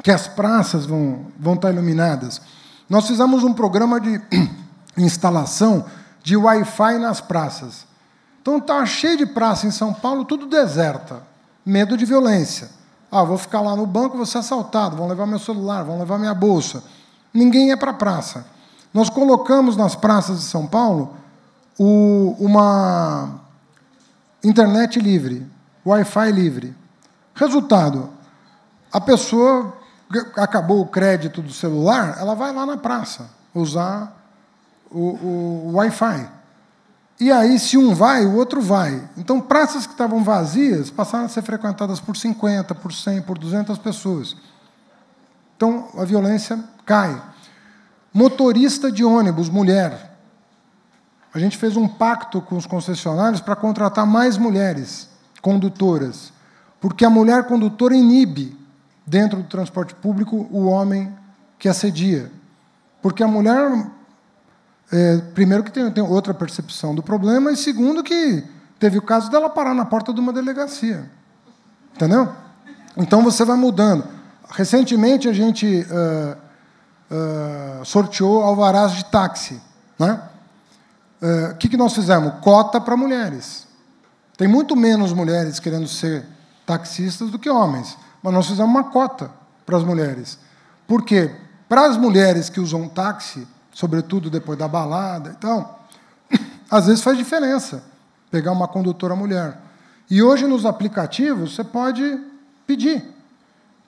que as praças vão estar iluminadas, nós fizemos um programa de instalação de Wi-Fi nas praças. Então, está cheio de praça em São Paulo, tudo deserta. Medo de violência. Vou ficar lá no banco, vou ser assaltado, vão levar meu celular, vão levar minha bolsa. Ninguém é para a praça. Nós colocamos nas praças de São Paulo uma internet livre, Wi-Fi livre. Resultado, a pessoa acabou o crédito do celular, ela vai lá na praça usar o Wi-Fi. E aí, se um vai, o outro vai. Então, praças que estavam vazias passaram a ser frequentadas por 50, por 100, por 200 pessoas. Então, a violência cai. Motorista de ônibus, mulher. A gente fez um pacto com os concessionários para contratar mais mulheres condutoras. porque a mulher condutora inibe, dentro do transporte público, o homem que assedia. Porque a mulher, primeiro, que tem outra percepção do problema, e segundo, que teve o caso dela parar na porta de uma delegacia. Entendeu? Então, você vai mudando. Recentemente, a gente sorteou alvarás de táxi. Né? O que nós fizemos? Cota para mulheres. Tem muito menos mulheres querendo ser taxistas do que homens, mas nós fizemos uma cota para as mulheres. Por quê? Para as mulheres que usam táxi, sobretudo depois da balada, então, às vezes faz diferença pegar uma condutora mulher. E hoje, nos aplicativos, você pode pedir.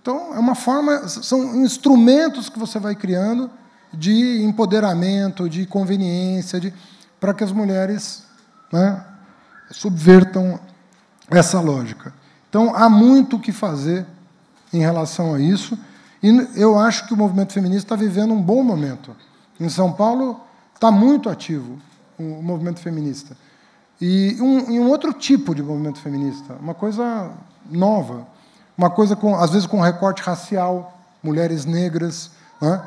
Então, é uma forma, são instrumentos que você vai criando de empoderamento, de conveniência, para que as mulheres, né, subvertam essa lógica. Então, há muito o que fazer em relação a isso, e eu acho que o movimento feminista está vivendo um bom momento. Em São Paulo, está muito ativo o movimento feminista. E um outro tipo de movimento feminista, uma coisa nova, uma coisa, às vezes, com recorte racial, mulheres negras. Né?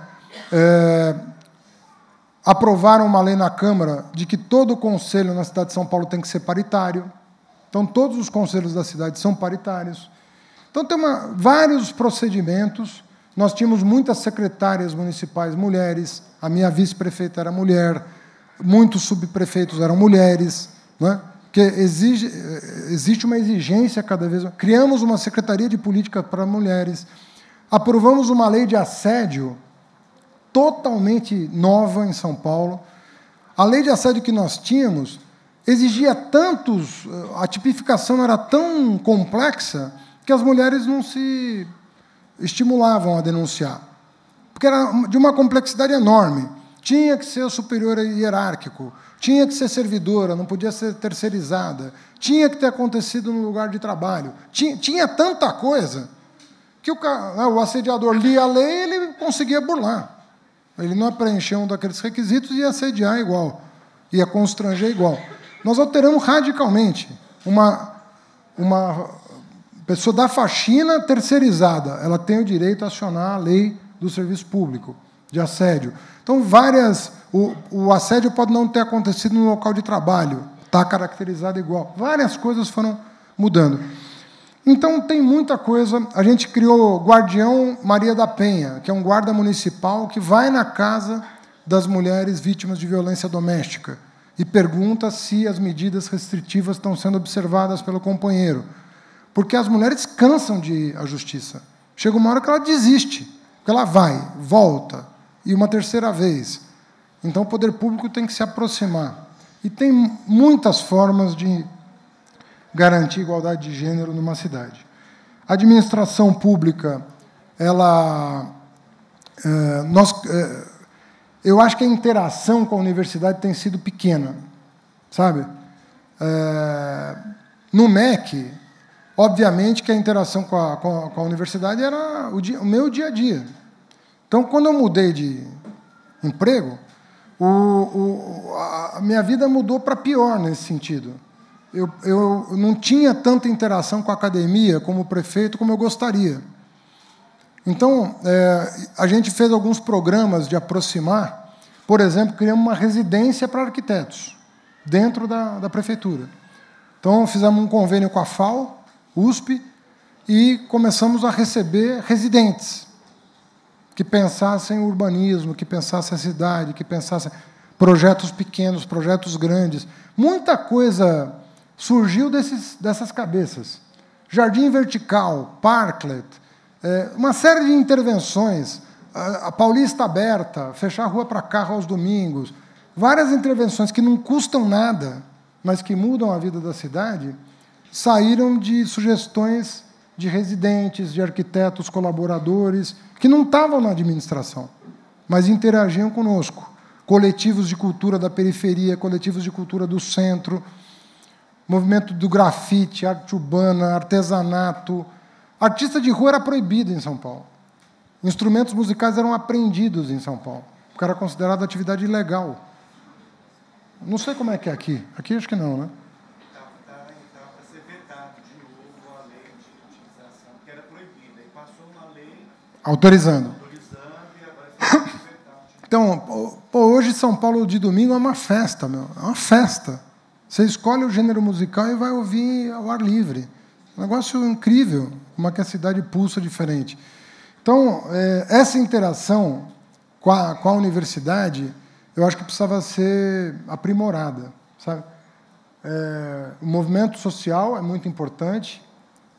Aprovaram uma lei na Câmara de que todo o conselho na cidade de São Paulo tem que ser paritário. Então, todos os conselhos da cidade são paritários. Então, tem vários procedimentos. Nós tínhamos muitas secretárias municipais mulheres, a minha vice-prefeita era mulher, muitos subprefeitos eram mulheres, né? Porque existe uma exigência cada vez mais. Criamos uma secretaria de política para mulheres, aprovamos uma lei de assédio totalmente nova em São Paulo. A lei de assédio que nós tínhamos exigia tantos, a tipificação era tão complexa que as mulheres não se estimulavam a denunciar, porque era de uma complexidade enorme. Tinha que ser superior hierárquico, tinha que ser servidora, não podia ser terceirizada, tinha que ter acontecido no lugar de trabalho. Tinha tanta coisa que o assediador lia a lei e ele conseguia burlar. Ele não preencheu um daqueles requisitos e ia assediar igual, ia constranger igual. Nós alteramos radicalmente. Uma pessoa da faxina terceirizada, ela tem o direito a acionar a lei do serviço público de assédio. Então, o assédio pode não ter acontecido no local de trabalho, está caracterizado igual. Várias coisas foram mudando. Então, tem muita coisa. A gente criou o Guardião Maria da Penha, que é um guarda municipal que vai na casa das mulheres vítimas de violência doméstica e pergunta se as medidas restritivas estão sendo observadas pelo companheiro. Porque as mulheres cansam de ir à justiça. Chega uma hora que ela desiste, porque ela vai, volta, e uma terceira vez. Então, o poder público tem que se aproximar. E tem muitas formas de garantir igualdade de gênero numa cidade. A administração pública, eu acho que a interação com a universidade tem sido pequena, sabe? No MEC, obviamente que a interação com a universidade era o meu dia a dia. Então, quando eu mudei de emprego, a minha vida mudou para pior nesse sentido. Eu não tinha tanta interação com a academia como prefeito como eu gostaria. Então, a gente fez alguns programas de aproximar. Por exemplo, criamos uma residência para arquitetos dentro da prefeitura. Então, fizemos um convênio com a FAO, USP, e começamos a receber residentes que pensassem urbanismo, que pensassem a cidade, que pensassem projetos pequenos, projetos grandes. Muita coisa surgiu dessas cabeças. Jardim vertical, parklet, uma série de intervenções, a Paulista aberta, fechar a rua para carro aos domingos, várias intervenções que não custam nada, mas que mudam a vida da cidade, saíram de sugestões de residentes, de arquitetos, colaboradores, que não estavam na administração, mas interagiam conosco. Coletivos de cultura da periferia, coletivos de cultura do centro, movimento do grafite, arte urbana, artesanato. Artista de rua era proibido em São Paulo. Instrumentos musicais eram apreendidos em São Paulo, porque era considerado atividade ilegal. Não sei como é que é aqui. Aqui acho que não, né? Estava para ser vetado de novo a lei de Autorizando. Então, hoje São Paulo de domingo é uma festa, meu. É uma festa. Você escolhe o gênero musical e vai ouvir ao ar livre. Um negócio incrível, como é que a cidade pulsa diferente. Então, essa interação com a universidade, eu acho que precisava ser aprimorada, sabe? O movimento social é muito importante,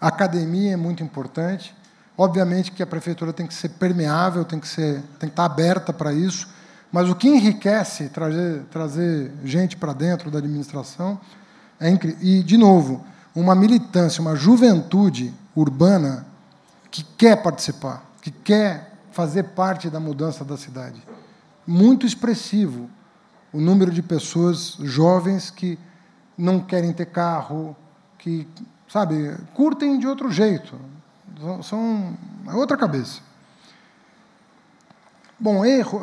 a academia é muito importante. Obviamente que a prefeitura tem que ser permeável, tem que estar aberta para isso, mas o que enriquece, trazer gente para dentro da administração, é incrível. E, de novo, uma militância, uma juventude urbana que quer participar, que quer fazer parte da mudança da cidade. Muito expressivo o número de pessoas jovens que não querem ter carro, que, sabe, curtem de outro jeito. São outra cabeça. Bom, erro.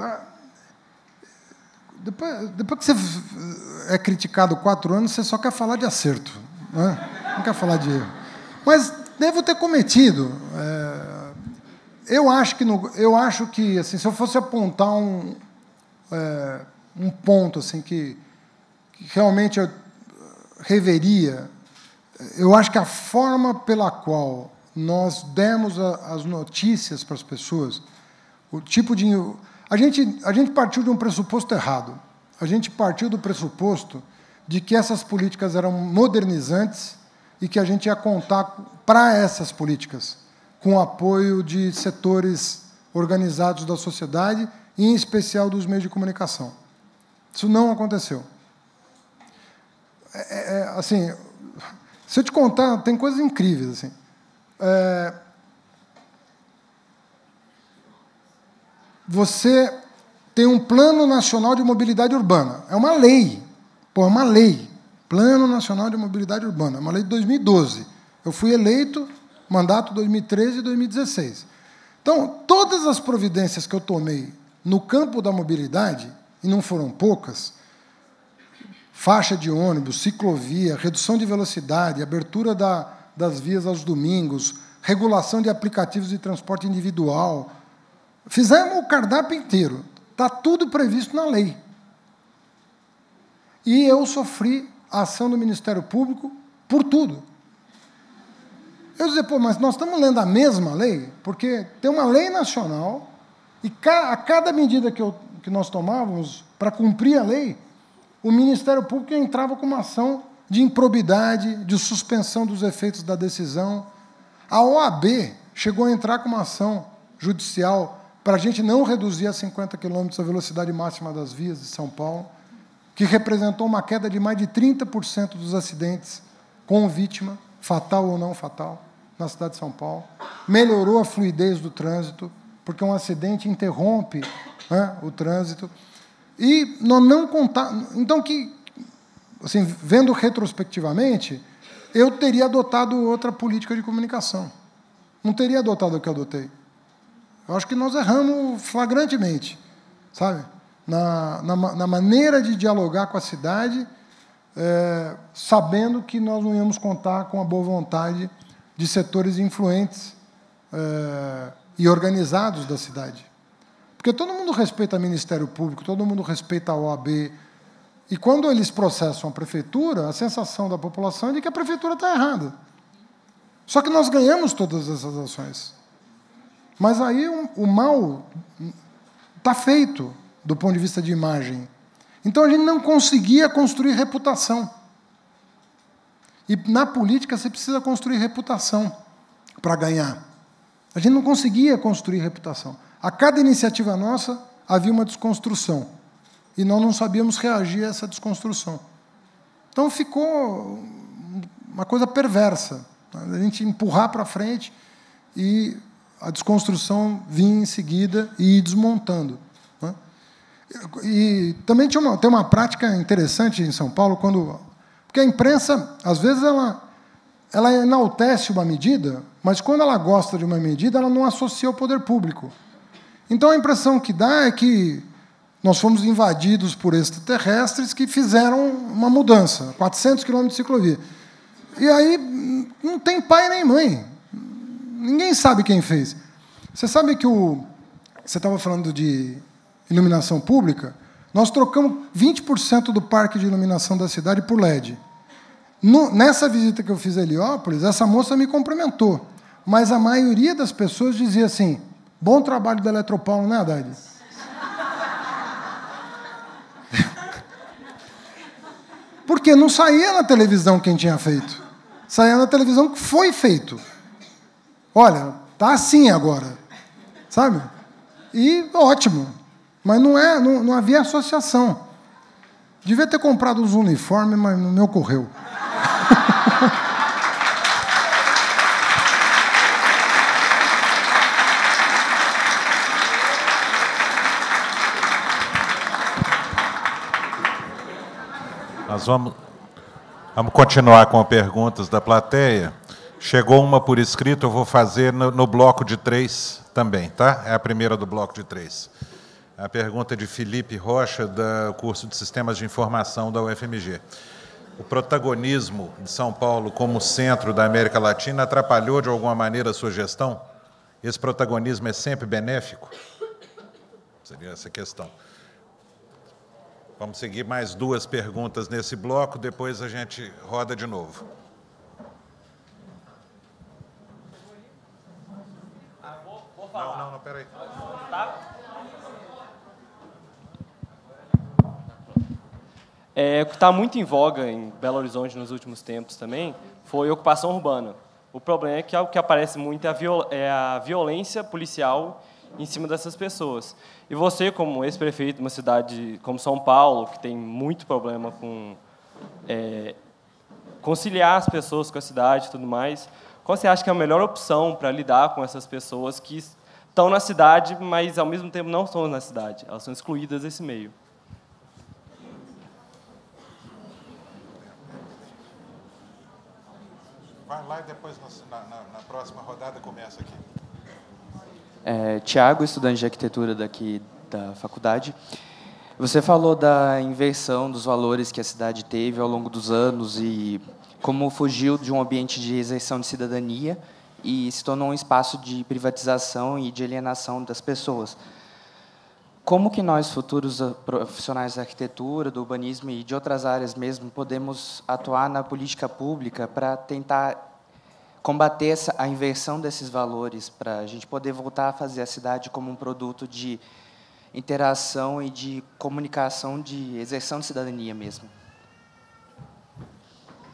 Depois que você é criticado 4 anos, você só quer falar de acerto, né? Não quer falar de erro. Mas devo ter cometido. Eu acho que assim, se eu fosse apontar um ponto assim, que realmente eu reveria, eu acho que a forma pela qual nós demos as notícias para as pessoas, o tipo de... A gente partiu de um pressuposto errado. A gente partiu do pressuposto de que essas políticas eram modernizantes e que a gente ia contar para essas políticas com o apoio de setores organizados da sociedade, e em especial dos meios de comunicação. Isso não aconteceu. Assim, se eu te contar, tem coisas incríveis. Assim. Você tem um Plano Nacional de Mobilidade Urbana. É uma lei. É uma lei. Plano Nacional de Mobilidade Urbana. É uma lei de 2012. Eu fui eleito, mandato 2013 e 2016. Então, todas as providências que eu tomei no campo da mobilidade, e não foram poucas, faixa de ônibus, ciclovia, redução de velocidade, abertura das vias aos domingos, regulação de aplicativos de transporte individual. Fizemos o cardápio inteiro. Está tudo previsto na lei. E eu sofri a ação do Ministério Público por tudo. Eu dizia, mas nós estamos lendo a mesma lei? Porque tem uma lei nacional e a cada medida que nós tomávamos para cumprir a lei, o Ministério Público entrava com uma ação de improbidade, de suspensão dos efeitos da decisão. A OAB chegou a entrar com uma ação judicial para a gente não reduzir a 50 km a velocidade máxima das vias de São Paulo, que representou uma queda de mais de 30% dos acidentes com vítima, fatal ou não fatal, na cidade de São Paulo. Melhorou a fluidez do trânsito, porque um acidente interrompe, né, o trânsito. E nós não contávamos... Então, assim, vendo retrospectivamente, eu teria adotado outra política de comunicação. Não teria adotado o que eu adotei. Eu acho que nós erramos flagrantemente, sabe? Na maneira de dialogar com a cidade, sabendo que nós não íamos contar com a boa vontade de setores influentes e organizados da cidade. Porque todo mundo respeita o Ministério Público, todo mundo respeita a OAB, e quando eles processam a prefeitura, a sensação da população é de que a prefeitura está errada. Só que nós ganhamos todas essas ações. Mas aí o mal está feito do ponto de vista de imagem. Então a gente não conseguia construir reputação. E na política você precisa construir reputação para ganhar. A gente não conseguia construir reputação. A cada iniciativa nossa havia uma desconstrução. E nós não sabíamos reagir a essa desconstrução. Então ficou uma coisa perversa. A gente empurrar para frente e a desconstrução vinha em seguida e ir desmontando. Né? E também tem uma prática interessante em São Paulo, porque a imprensa, às vezes, ela enaltece uma medida, mas, quando ela gosta de uma medida, ela não associa ao poder público. Então, a impressão que dá é que nós fomos invadidos por extraterrestres que fizeram uma mudança, 400 quilômetros de ciclovia. E aí não tem pai nem mãe. Ninguém sabe quem fez. Você sabe que você estava falando de iluminação pública? Nós trocamos 20% do parque de iluminação da cidade por LED. Nessa visita que eu fiz a Heliópolis, essa moça me cumprimentou, mas a maioria das pessoas dizia assim, bom trabalho da Eletropaulo, né, Haddad? Porque não saía na televisão quem tinha feito. Saía na televisão que foi feito. Olha, tá assim agora. Sabe? E ótimo. Mas não havia associação. Devia ter comprado uns uniformes, mas não me ocorreu. Nós vamos continuar com as perguntas da plateia. Chegou uma por escrito, eu vou fazer no bloco de 3 também, tá? É a primeira do bloco de 3. A pergunta é de Felipe Rocha, do curso de Sistemas de Informação da UFMG. O protagonismo de São Paulo como centro da América Latina atrapalhou, de alguma maneira, a sua gestão? Esse protagonismo é sempre benéfico? Seria essa a questão. Vamos seguir mais 2 perguntas nesse bloco, depois a gente roda de novo. Vou falar. Não, peraí. Tá? O que está muito em voga em Belo Horizonte nos últimos tempos também foi a ocupação urbana. O problema é que o que aparece muito é a violência policial em cima dessas pessoas. E você, como ex-prefeito de uma cidade como São Paulo, que tem muito problema com conciliar as pessoas com a cidade e tudo mais, qual você acha que é a melhor opção para lidar com essas pessoas que estão na cidade, mas, ao mesmo tempo, não estão na cidade? Elas são excluídas desse meio. Vai lá e depois, na próxima rodada, começa aqui. Tiago, estudante de arquitetura daqui da faculdade. Você falou da inversão dos valores que a cidade teve ao longo dos anos e como fugiu de um ambiente de exerção de cidadania e se tornou um espaço de privatização e de alienação das pessoas. Como que nós, futuros profissionais da arquitetura, do urbanismo e de outras áreas mesmo, podemos atuar na política pública para tentar combater a inversão desses valores, para a gente poder voltar a fazer a cidade como um produto de interação e de comunicação, de exerção de cidadania mesmo?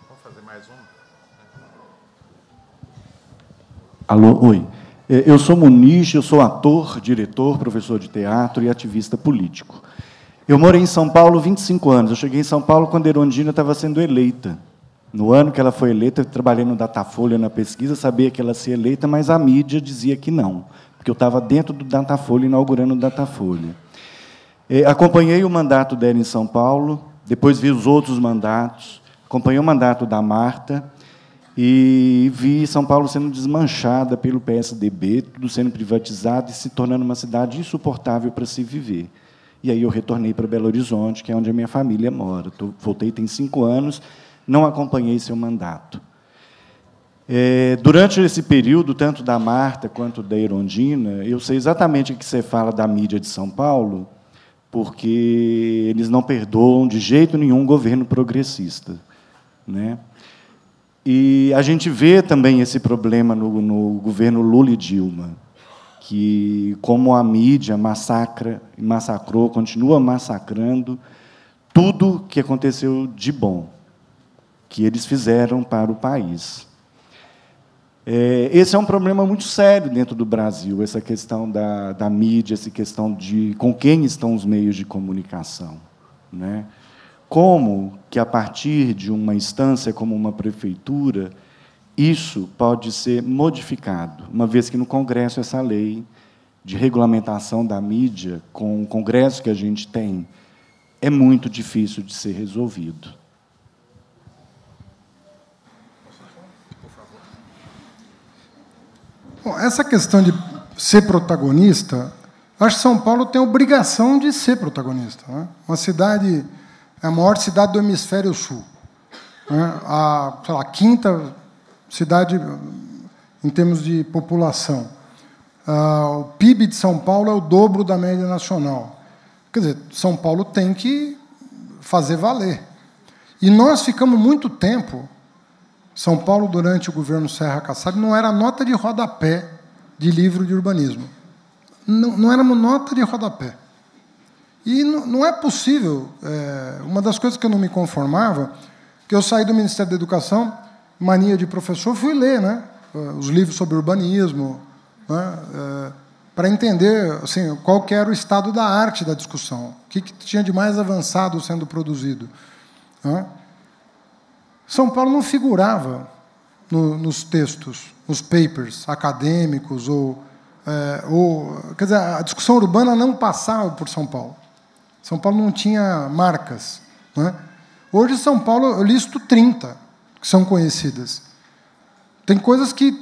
Vamos fazer mais um? Alô, oi. Eu sou Muniz, eu sou ator, diretor, professor de teatro e ativista político. Eu morei em São Paulo 25 anos. Eu cheguei em São Paulo quando a Erondina estava sendo eleita. No ano que ela foi eleita, eu trabalhei no Datafolha na pesquisa, sabia que ela ia ser eleita, mas a mídia dizia que não, porque eu estava dentro do Datafolha, inaugurando o Datafolha. Acompanhei o mandato dela em São Paulo, depois vi os outros mandatos, acompanhei o mandato da Marta, e vi São Paulo sendo desmanchada pelo PSDB, tudo sendo privatizado e se tornando uma cidade insuportável para se viver. E aí eu retornei para Belo Horizonte, que é onde a minha família mora. Voltei tem 5 anos, não acompanhei seu mandato. Durante esse período, tanto da Marta quanto da Erondina, eu sei exatamente o que você fala da mídia de São Paulo, porque eles não perdoam de jeito nenhum um governo progressista, né? E a gente vê também esse problema no governo Lula e Dilma, que, como a mídia massacrou, continua massacrando tudo que aconteceu de bom, que eles fizeram para o país. Esse é um problema muito sério dentro do Brasil, essa questão da mídia, essa questão de com quem estão os meios de comunicação, né? Como que, a partir de uma instância como uma prefeitura, isso pode ser modificado, uma vez que, no Congresso, essa lei de regulamentação da mídia, com o Congresso que a gente tem, é muito difícil de ser resolvido. Bom, essa questão de ser protagonista, acho que São Paulo tem a obrigação de ser protagonista, né? Uma cidade... É a maior cidade do hemisfério sul, né? A 5ª cidade em termos de população. O PIB de São Paulo é o dobro da média nacional. Quer dizer, São Paulo tem que fazer valer. E nós ficamos muito tempo... São Paulo, durante o governo Serra Kassab, não era nota de rodapé de livro de urbanismo. Não éramos nota de rodapé. E não é possível. Uma das coisas que eu não me conformava, que eu saí do Ministério da Educação, mania de professor, fui ler, né, os livros sobre urbanismo, né, para entender assim, qual que era o estado da arte da discussão, o que tinha de mais avançado sendo produzido. Né. São Paulo não figurava nos textos, nos papers acadêmicos, quer dizer, a discussão urbana não passava por São Paulo. São Paulo não tinha marcas. Né? Hoje, São Paulo, eu listo 30 que são conhecidas. Tem coisas que,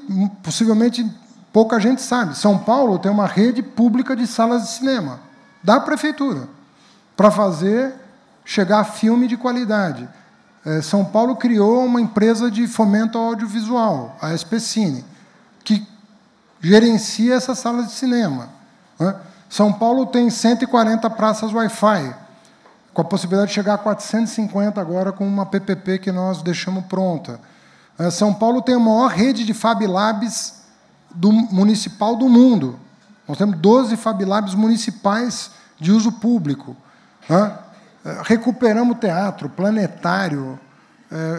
possivelmente, pouca gente sabe. São Paulo tem uma rede pública de salas de cinema, da prefeitura, para fazer chegar filme de qualidade. São Paulo criou uma empresa de fomento ao audiovisual, a SPCine, que gerencia essas salas de cinema. Né? São Paulo tem 140 praças Wi-Fi, com a possibilidade de chegar a 450 agora com uma PPP que nós deixamos pronta. São Paulo tem a maior rede de Fab Labs municipal do mundo. Nós temos 12 Fab Labs municipais de uso público. Né? Recuperamos o teatro, planetário,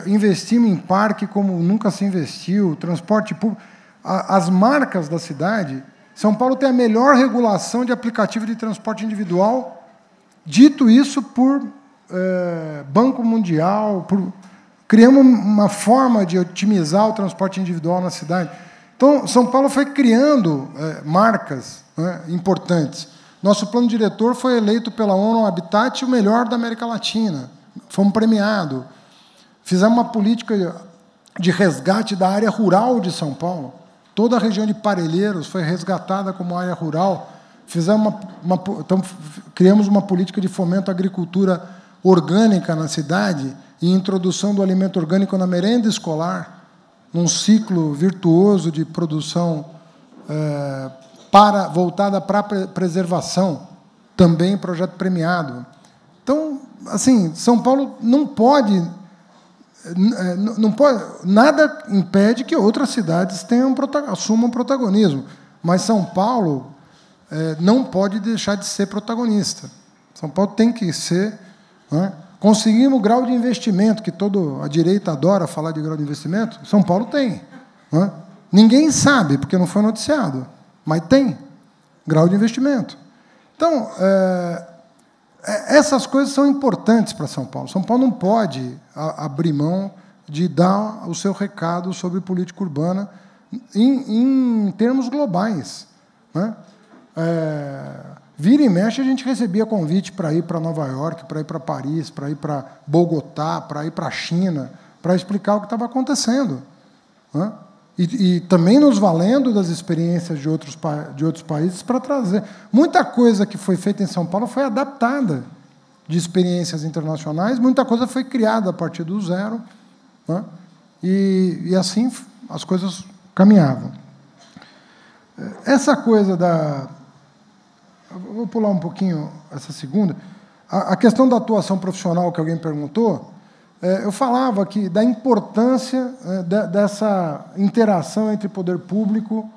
investimos em parque como nunca se investiu, transporte público. As marcas da cidade... São Paulo tem a melhor regulação de aplicativo de transporte individual, dito isso por Banco Mundial, criamos uma forma de otimizar o transporte individual na cidade. Então, São Paulo foi criando marcas, né, importantes. Nosso plano diretor foi eleito pela ONU Habitat o melhor da América Latina. Fomos premiados. Fizemos uma política de resgate da área rural de São Paulo. Toda a região de Parelheiros foi resgatada como área rural. Então, criamos uma política de fomento à agricultura orgânica na cidade e introdução do alimento orgânico na merenda escolar, num ciclo virtuoso de produção voltada para a preservação, também projeto premiado. Então, assim, São Paulo não pode, nada impede que outras cidades assumam protagonismo, mas São Paulo não pode deixar de ser protagonista. São Paulo tem que ser... Né? Conseguimos o grau de investimento, que toda a direita adora falar de grau de investimento, São Paulo tem. Né? Ninguém sabe, porque não foi noticiado, mas tem grau de investimento. Então, essas coisas são importantes para São Paulo. São Paulo não pode abrir mão de dar o seu recado sobre política urbana em termos globais. Né? Vira e mexe, a gente recebia convite para ir para Nova York, para ir para Paris, para ir para Bogotá, para ir para a China, para explicar o que estava acontecendo. Né? E também nos valendo das experiências de outros países para trazer. Muita coisa que foi feita em São Paulo foi adaptada de experiências internacionais, muita coisa foi criada a partir do zero, né? E assim as coisas caminhavam. Essa coisa da... Vou pular um pouquinho essa segunda. A questão da atuação profissional que alguém perguntou, eu falava da importância dessa interação entre poder público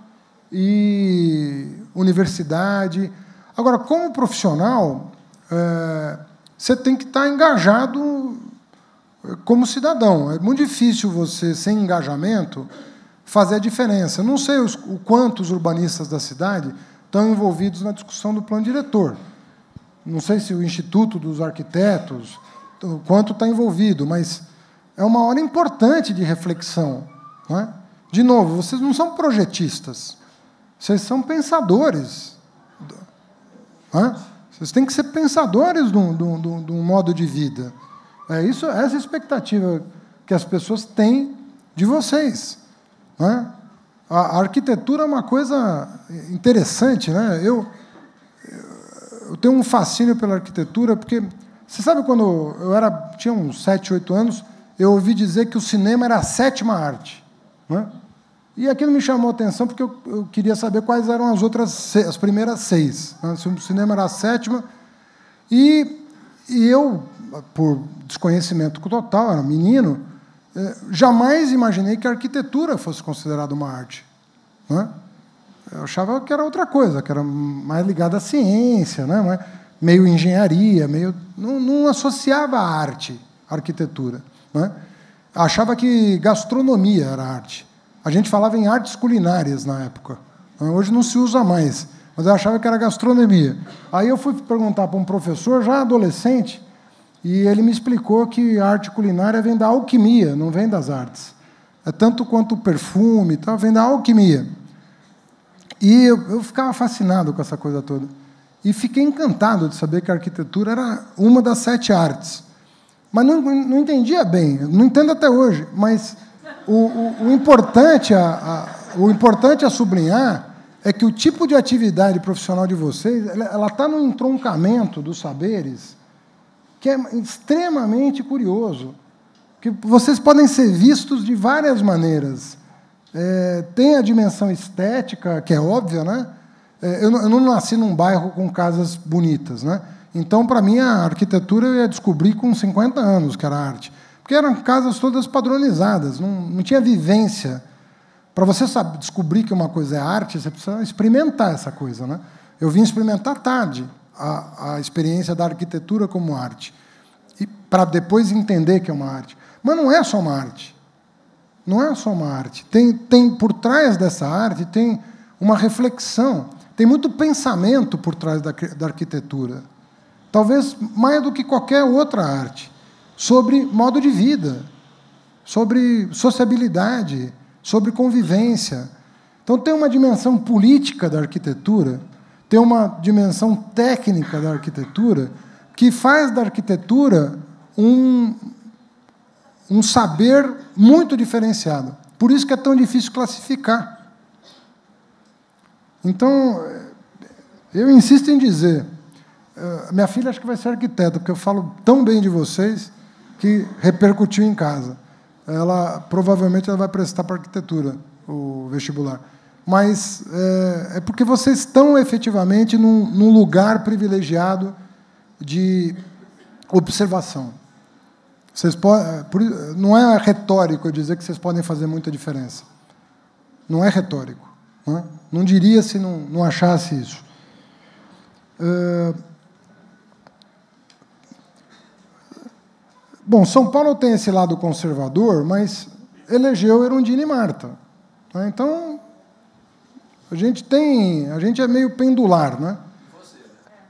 e universidade. Agora, como profissional, você tem que estar engajado como cidadão. É muito difícil você, sem engajamento, fazer a diferença. Eu não sei o quanto os urbanistas da cidade estão envolvidos na discussão do plano diretor. Não sei se o Instituto dos Arquitetos, o quanto está envolvido, mas é uma hora importante de reflexão. Não é? De novo, vocês não são projetistas, vocês são pensadores. Não é? Vocês têm que ser pensadores de um modo de vida. Essa expectativa que as pessoas têm de vocês. Não é? A arquitetura é uma coisa interessante, né? Eu tenho um fascínio pela arquitetura, porque, você sabe, quando eu tinha uns 7, 8 anos, eu ouvi dizer que o cinema era a 7ª arte. Né? E aquilo me chamou a atenção porque eu queria saber quais eram as primeiras 6. Né? Se o cinema era a 7ª. E eu, por desconhecimento total, era menino, jamais imaginei que a arquitetura fosse considerada uma arte. Né? Eu achava que era outra coisa, que era mais ligada à ciência, né? Meio engenharia, não associava a arte, a arquitetura. Né? Achava que gastronomia era arte. A gente falava em artes culinárias na época. Hoje não se usa mais, mas eu achava que era gastronomia. Aí eu fui perguntar para um professor, já adolescente, e ele me explicou que a arte culinária vem da alquimia, não vem das artes. É tanto quanto o perfume, tal, vem da alquimia. E eu ficava fascinado com essa coisa toda. E fiquei encantado de saber que a arquitetura era uma das 7 artes. Mas não entendia bem, não entendo até hoje, mas o importante a sublinhar é que o tipo de atividade profissional de vocês ela está no entroncamento dos saberes, que é extremamente curioso, que vocês podem ser vistos de várias maneiras. Tem a dimensão estética, que é óbvia, né? Eu não nasci num bairro com casas bonitas, né? Então, para mim, a arquitetura eu ia descobrir com 50 anos que era arte. Porque eram casas todas padronizadas, não tinha vivência. Para você descobrir que uma coisa é arte, você precisa experimentar essa coisa. Né? Eu vim experimentar tarde a experiência da arquitetura como arte, para depois entender que é uma arte. Mas não é só uma arte. Não é só uma arte. Tem por trás dessa arte, tem uma reflexão, tem muito pensamento por trás da arquitetura. Talvez mais do que qualquer outra arte. Sobre modo de vida, sobre sociabilidade, sobre convivência. Então, tem uma dimensão política da arquitetura, tem uma dimensão técnica da arquitetura, que faz da arquitetura um saber muito diferenciado. Por isso que é tão difícil classificar. Então, eu insisto em dizer, minha filha acho que vai ser arquiteta, porque eu falo tão bem de vocês que repercutiu em casa. Provavelmente ela vai prestar para arquitetura, o vestibular. Mas é porque vocês estão efetivamente num lugar privilegiado de observação. Não é retórico eu dizer que vocês podem fazer muita diferença. Não é retórico. Não diria se não achasse isso. Bom, São Paulo tem esse lado conservador, mas elegeu Erundina e Marta. Então, a gente é meio pendular, né?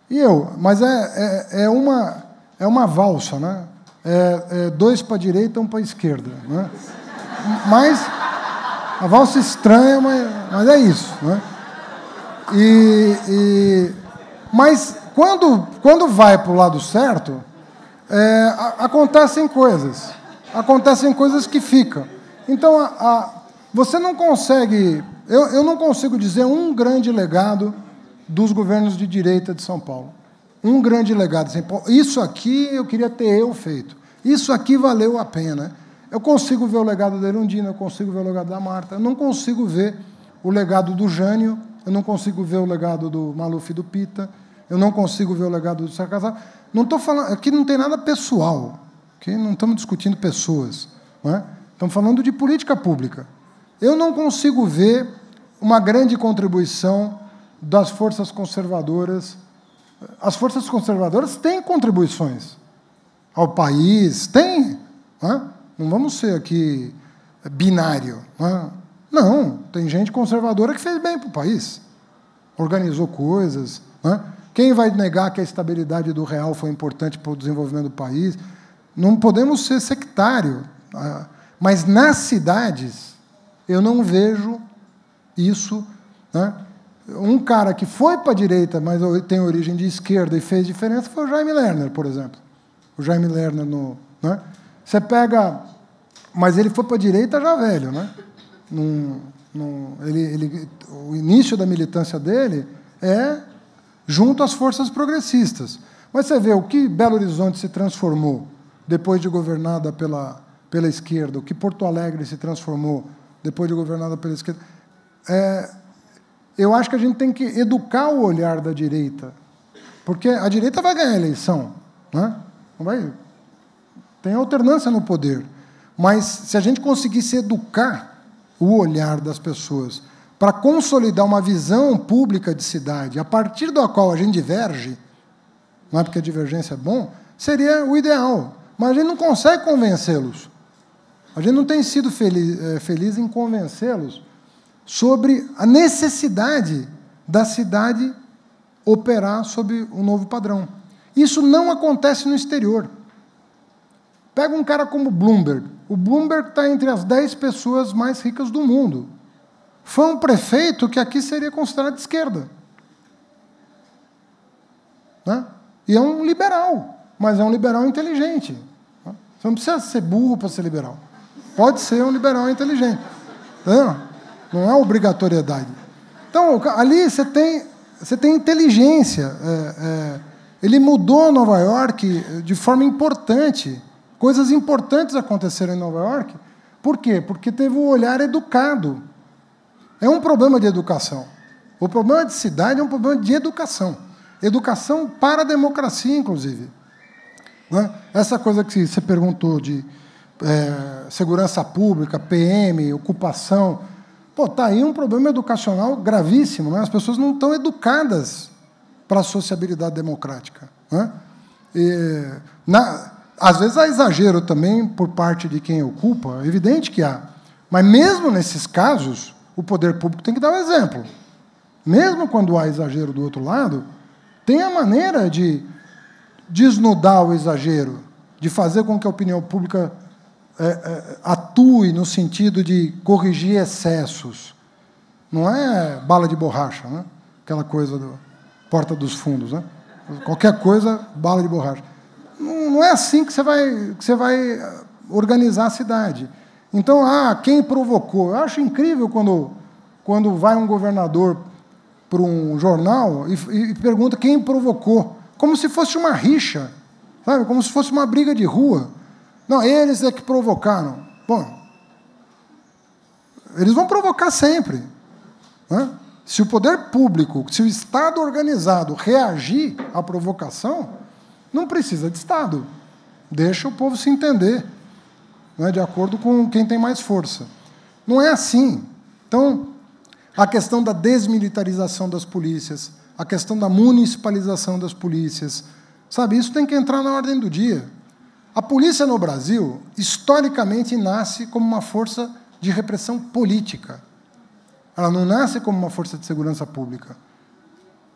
E eu, mas é uma valsa, né? 2 para a direita, 1 para a esquerda, né? Mas a valsa estranha, mas é isso, né? Mas quando vai para o lado certo, acontecem coisas que ficam. Então, você não consegue... Eu não consigo dizer um grande legado dos governos de direita de São Paulo. Um grande legado. Assim, isso aqui eu queria ter feito. Isso aqui valeu a pena. Eu consigo ver o legado da Erundina, eu consigo ver o legado da Marta, eu não consigo ver o legado do Jânio, eu não consigo ver o legado do Maluf e do Pita, eu não consigo ver o legado do Sarcasar. Não estou falando, aqui não tem nada pessoal, okay? Não estamos discutindo pessoas, não é? Estamos falando de política pública. Eu não consigo ver uma grande contribuição das forças conservadoras. As forças conservadoras têm contribuições ao país, tem. Não vamos ser aqui binário. Não, tem gente conservadora que fez bem para o país, organizou coisas. Quem vai negar que a estabilidade do real foi importante para o desenvolvimento do país? Não podemos ser sectário. Mas nas cidades, eu não vejo isso. Um cara que foi para a direita, mas tem origem de esquerda e fez diferença, foi o Jaime Lerner, por exemplo. O Jaime Lerner, você pega... Mas ele foi para a direita já velho, né? O início da militância dele é junto às forças progressistas. Mas você vê o que Belo Horizonte se transformou depois de governada pela esquerda, o que Porto Alegre se transformou depois de governada pela esquerda. Eu acho que a gente tem que educar o olhar da direita, porque a direita vai ganhar a eleição, né? Não vai, tem alternância no poder, mas se a gente conseguisse educar o olhar das pessoas para consolidar uma visão pública de cidade, a partir da qual a gente diverge, não é porque a divergência é bom, seria o ideal, mas a gente não consegue convencê-los. A gente não tem sido feliz em convencê-los sobre a necessidade da cidade operar sob um novo padrão. Isso não acontece no exterior. Pega um cara como Bloomberg. O Bloomberg está entre as 10 pessoas mais ricas do mundo. Foi um prefeito que aqui seria considerado de esquerda. Né? E é um liberal, mas é um liberal inteligente. Você não precisa ser burro para ser liberal. Pode ser um liberal inteligente. Não é obrigatoriedade. Então, ali você tem inteligência. Ele mudou Nova York de forma importante. Coisas importantes aconteceram em Nova York. Por quê? Porque teve um olhar educado. É um problema de educação. O problema de cidade é um problema de educação. Educação para a democracia, inclusive. Né? Essa coisa que você perguntou de segurança pública, PM, ocupação. Pô, está aí um problema educacional gravíssimo. Né? As pessoas não estão educadas para a sociabilidade democrática. Né? Às vezes há exagero também por parte de quem ocupa, é evidente que há. Mas, mesmo nesses casos, o poder público tem que dar o exemplo. Mesmo quando há exagero do outro lado, tem a maneira de desnudar o exagero, de fazer com que a opinião pública atue no sentido de corrigir excessos. Não é bala de borracha, né? Aquela coisa da porta dos fundos. Né? Qualquer coisa, bala de borracha. Não é assim que você vai organizar a cidade. Então, quem provocou? Eu acho incrível quando vai um governador para um jornal e pergunta quem provocou, como se fosse uma rixa, sabe? Como se fosse uma briga de rua. Não, eles é que provocaram. Bom, eles vão provocar sempre. Né? Se o poder público, se o Estado organizado reagir à provocação, não precisa de Estado. Deixa o povo se entender, né, de acordo com quem tem mais força. Não é assim. Então, a questão da desmilitarização das polícias, a questão da municipalização das polícias, sabe, isso tem que entrar na ordem do dia. A polícia no Brasil, historicamente, nasce como uma força de repressão política. Ela não nasce como uma força de segurança pública.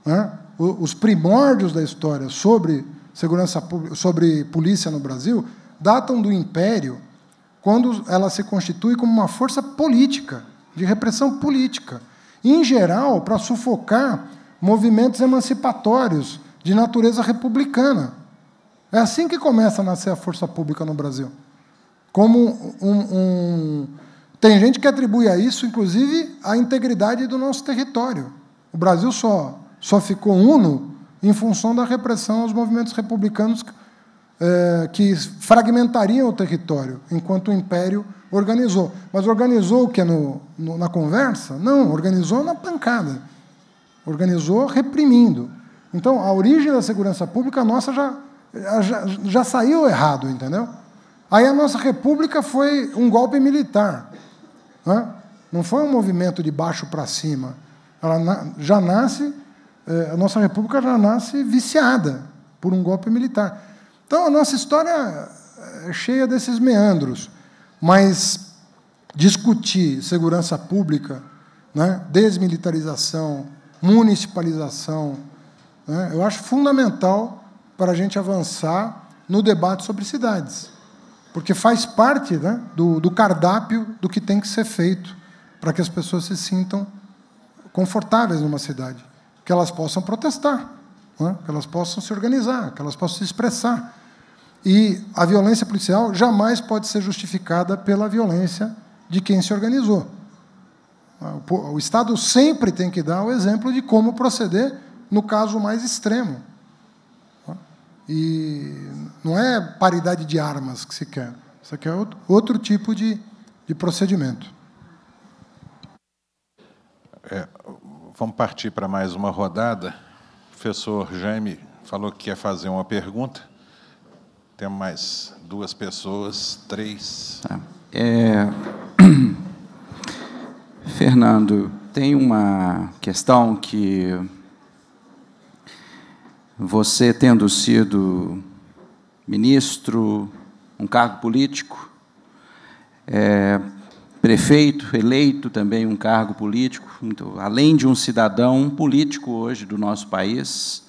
Né? Os primórdios da história sobre segurança pública, sobre polícia no Brasil, datam do Império, quando ela se constitui como uma força política, de repressão política, em geral, para sufocar movimentos emancipatórios de natureza republicana. É assim que começa a nascer a força pública no Brasil. Como tem gente que atribui a isso, inclusive, a integridade do nosso território. O Brasil só ficou uno em função da repressão aos movimentos republicanos que fragmentariam o território, enquanto o Império organizou. Mas organizou o que na conversa? Não, organizou na pancada. Organizou reprimindo. Então, a origem da segurança pública nossa já saiu errado, entendeu? Aí a nossa república foi um golpe militar. Né? Não foi um movimento de baixo para cima. Ela já nasce, a nossa república já nasce viciada por um golpe militar. Então, a nossa história é cheia desses meandros. Mas discutir segurança pública, né, desmilitarização, municipalização, né, eu acho fundamental para a gente avançar no debate sobre cidades, porque faz parte, né, do cardápio do que tem que ser feito para que as pessoas se sintam confortáveis numa cidade, que elas possam protestar, né, que elas possam se organizar, que elas possam se expressar. E a violência policial jamais pode ser justificada pela violência de quem se organizou. O Estado sempre tem que dar o exemplo de como proceder no caso mais extremo. E não é paridade de armas que se quer. Isso aqui é outro tipo de procedimento. Vamos partir para mais uma rodada. O professor Jaime falou que quer fazer uma pergunta. Temos mais 2 pessoas, 3. Fernando, tem uma questão que você, tendo sido ministro, um cargo político, prefeito, eleito também um cargo político, então, além de um cidadão político hoje do nosso país,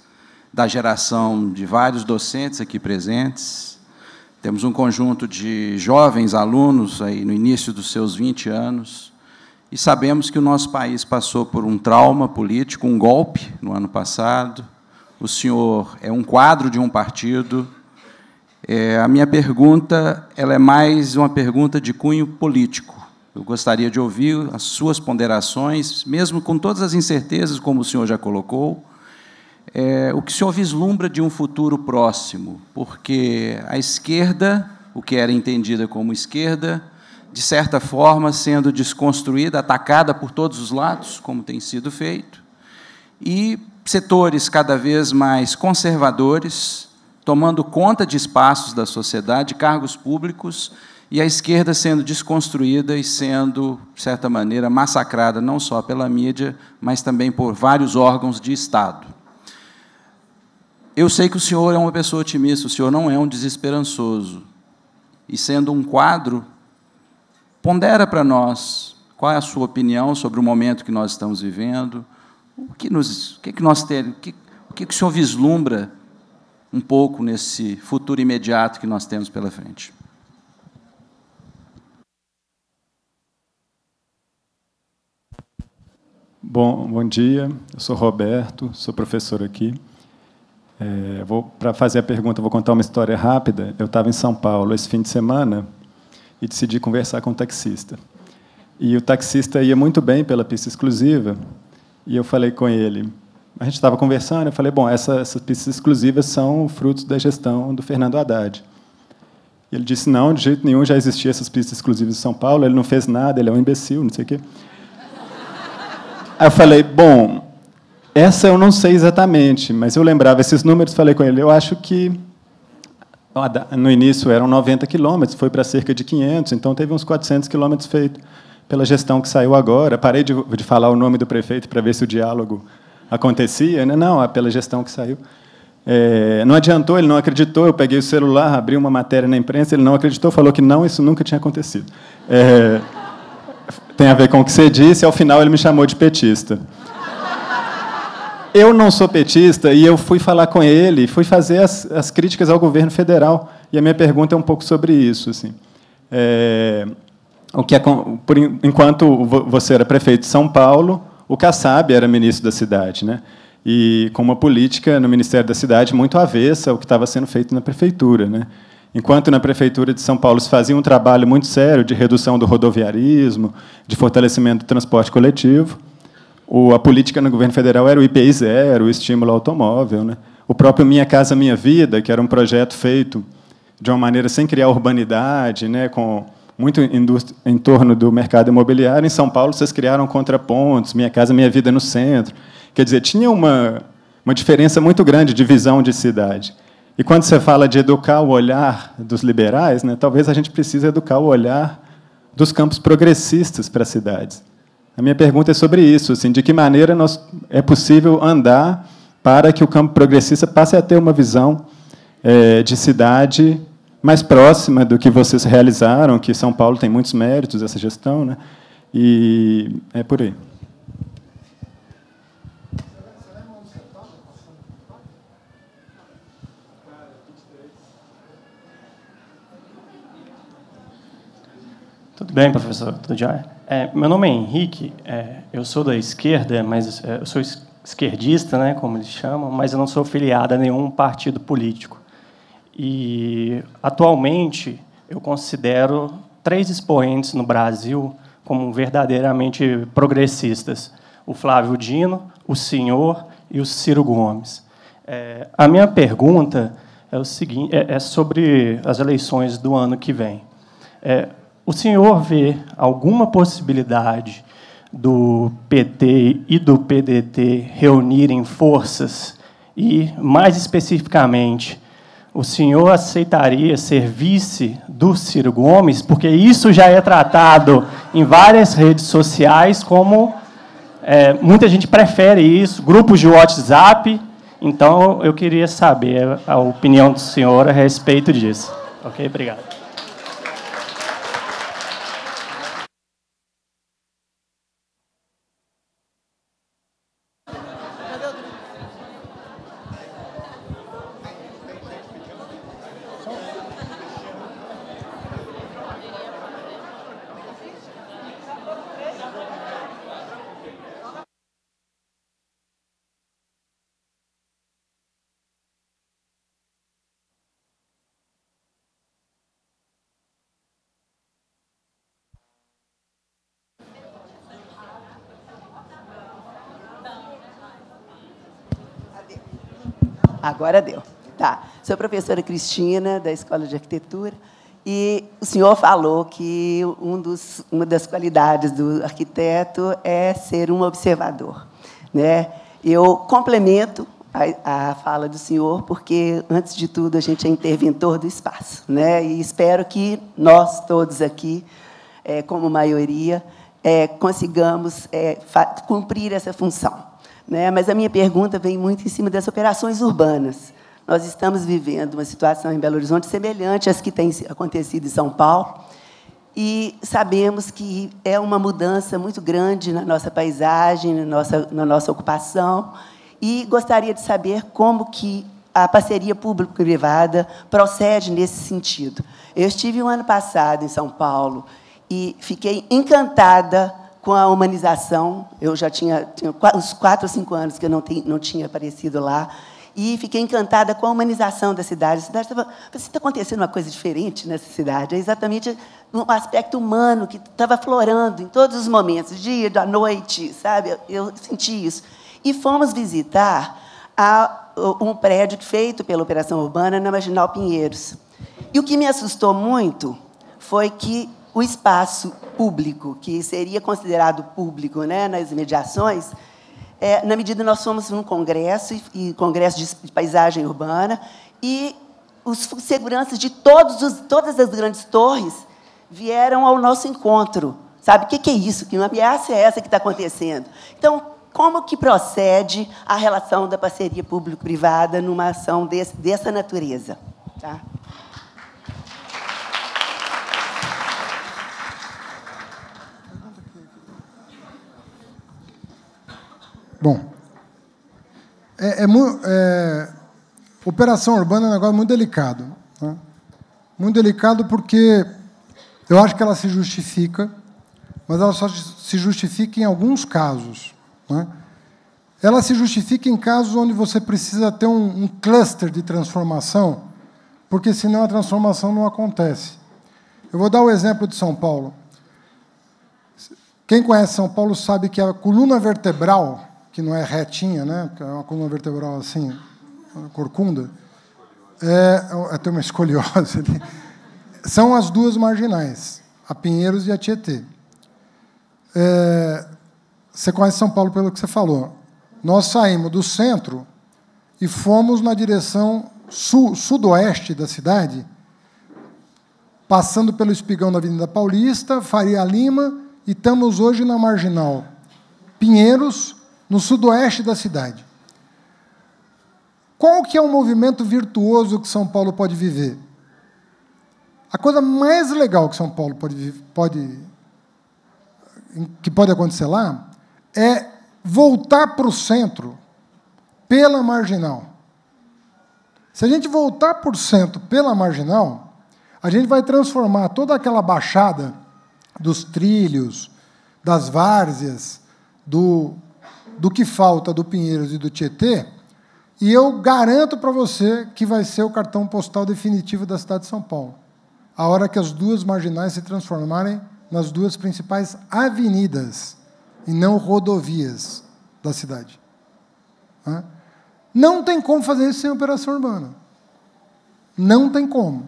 da geração de vários docentes aqui presentes, temos um conjunto de jovens alunos aí no início dos seus 20 anos, e sabemos que o nosso país passou por um trauma político, um golpe no ano passado. O senhor é um quadro de um partido. A minha pergunta ela é mais uma pergunta de cunho político. Eu gostaria de ouvir as suas ponderações, mesmo com todas as incertezas, como o senhor já colocou, o que o senhor vislumbra de um futuro próximo, porque a esquerda, o que era entendida como esquerda, de certa forma, sendo desconstruída, atacada por todos os lados, como tem sido feito, e setores cada vez mais conservadores, tomando conta de espaços da sociedade, cargos públicos, e a esquerda sendo desconstruída e sendo, de certa maneira, massacrada, não só pela mídia, mas também por vários órgãos de Estado. Eu sei que o senhor é uma pessoa otimista, o senhor não é um desesperançoso, e sendo um quadro, pondera para nós qual é a sua opinião sobre o momento que nós estamos vivendo, o que o senhor vislumbra um pouco nesse futuro imediato que nós temos pela frente. Bom dia, eu sou Roberto, sou professor aqui. Para fazer a pergunta, vou contar uma história rápida. Eu estava em São Paulo esse fim de semana e decidi conversar com um taxista. E o taxista ia muito bem pela pista exclusiva, e eu falei com ele, a gente estava conversando, eu falei, bom, essas pistas exclusivas são frutos da gestão do Fernando Haddad. E ele disse, não, de jeito nenhum, já existiam essas pistas exclusivas em São Paulo, ele não fez nada, ele é um imbecil, não sei o quê. Aí eu falei, bom, essa eu não sei exatamente, mas eu lembrava esses números, falei com ele, eu acho que no início eram 90 quilômetros, foi para cerca de 500, então teve uns 400 quilômetros feitos pela gestão que saiu agora. Parei de falar o nome do prefeito para ver se o diálogo acontecia, né? Não, é pela gestão que saiu. Não adiantou, ele não acreditou, eu peguei o celular, abri uma matéria na imprensa, ele não acreditou, falou que não, isso nunca tinha acontecido. Tem a ver com o que você disse, e ao final ele me chamou de petista. Eu não sou petista, e eu fui falar com ele, fui fazer as críticas ao governo federal, e a minha pergunta é um pouco sobre isso. Assim. Enquanto você era prefeito de São Paulo, o Kassab era ministro da cidade, né? E com uma política no Ministério da Cidade muito avessa ao que estava sendo feito na prefeitura, né? Enquanto na prefeitura de São Paulo se fazia um trabalho muito sério de redução do rodoviarismo, de fortalecimento do transporte coletivo, a política no governo federal era o IPI zero, o estímulo ao automóvel, né? O próprio Minha Casa Minha Vida, que era um projeto feito de uma maneira sem criar urbanidade, né, com muito em torno do mercado imobiliário. Em São Paulo, vocês criaram contrapontos, Minha Casa Minha Vida no centro. Quer dizer, tinha uma diferença muito grande de visão de cidade. E quando você fala de educar o olhar dos liberais, né, talvez a gente precise educar o olhar dos campos progressistas para as cidades. A minha pergunta é sobre isso, assim, de que maneira é possível andar para que o campo progressista passe a ter uma visão de cidade mais próxima do que vocês realizaram, que São Paulo tem muitos méritos, essa gestão, né? E é por aí. Tudo bem, professor? Tudo jóia? Meu nome é Henrique, eu sou da esquerda, mas eu sou esquerdista, né, como eles chamam, mas eu não sou filiado a nenhum partido político. E, atualmente, eu considero 3 expoentes no Brasil como verdadeiramente progressistas: o Flávio Dino, o senhor e o Ciro Gomes. A minha pergunta é o seguinte, é sobre as eleições do ano que vem. O senhor vê alguma possibilidade do PT e do PDT reunirem forças e, mais especificamente, o senhor aceitaria ser vice do Ciro Gomes? Porque isso já é tratado em várias redes sociais como... muita gente prefere isso, grupos de WhatsApp. Então, eu queria saber a opinião do senhor a respeito disso. Ok? Obrigado. Agora deu. Tá. Sou a professora Cristina, da Escola de Arquitetura, e o senhor falou que uma das qualidades do arquiteto é ser um observador, né? Eu complemento a fala do senhor, porque, antes de tudo, a gente é interventor do espaço, né? E espero que nós todos aqui, como maioria, consigamos cumprir essa função. Né? Mas a minha pergunta vem muito em cima das operações urbanas. Nós estamos vivendo uma situação em Belo Horizonte semelhante às que têm acontecido em São Paulo, e sabemos que é uma mudança muito grande na nossa paisagem, na nossa ocupação, e gostaria de saber como que a parceria público-privada procede nesse sentido. Eu estive o ano passado em São Paulo e fiquei encantada com a humanização. Eu já tinha uns 4 ou 5 anos que eu não tinha aparecido lá, e fiquei encantada com a humanização da cidade. A cidade está acontecendo uma coisa diferente nessa cidade. É exatamente um aspecto humano que estava florando em todos os momentos, dia, da noite, sabe? Eu senti isso. E fomos visitar um prédio feito pela Operação Urbana na Marginal Pinheiros. E o que me assustou muito foi que o espaço público, que seria considerado público, né, nas imediações, na medida que nós fomos num congresso, e congresso de paisagem urbana, e os seguranças de todas as grandes torres vieram ao nosso encontro. Sabe, o que é isso? Que ameaça é essa que está acontecendo? Então, como que procede a relação da parceria público-privada numa ação dessa natureza? Tá? Bom, operação urbana é um negócio muito delicado. Né? Muito delicado porque eu acho que ela se justifica, mas ela só se justifica em alguns casos. Né? Ela se justifica em casos onde você precisa ter um cluster de transformação, porque, senão, a transformação não acontece. Eu vou dar o exemplo de São Paulo. Quem conhece São Paulo sabe que a coluna vertebral, que não é retinha, né? É uma coluna vertebral assim, corcunda, tem uma escoliose ali. São as duas marginais, a Pinheiros e a Tietê. Você conhece São Paulo pelo que você falou. Nós saímos do centro e fomos na direção sudoeste da cidade, passando pelo espigão da Avenida Paulista, Faria Lima, e estamos hoje na marginal Pinheiros, no sudoeste da cidade. Qual que é o movimento virtuoso que São Paulo pode viver? A coisa mais legal que São Paulo pode acontecer lá é voltar para o centro pela marginal. Se a gente voltar para o centro pela marginal, a gente vai transformar toda aquela baixada dos trilhos, das várzeas, do que falta do Pinheiros e do Tietê, e eu garanto para você que vai ser o cartão postal definitivo da cidade de São Paulo, a hora que as duas marginais se transformarem nas duas principais avenidas, e não rodovias da cidade. Não tem como fazer isso sem operação urbana. Não tem como.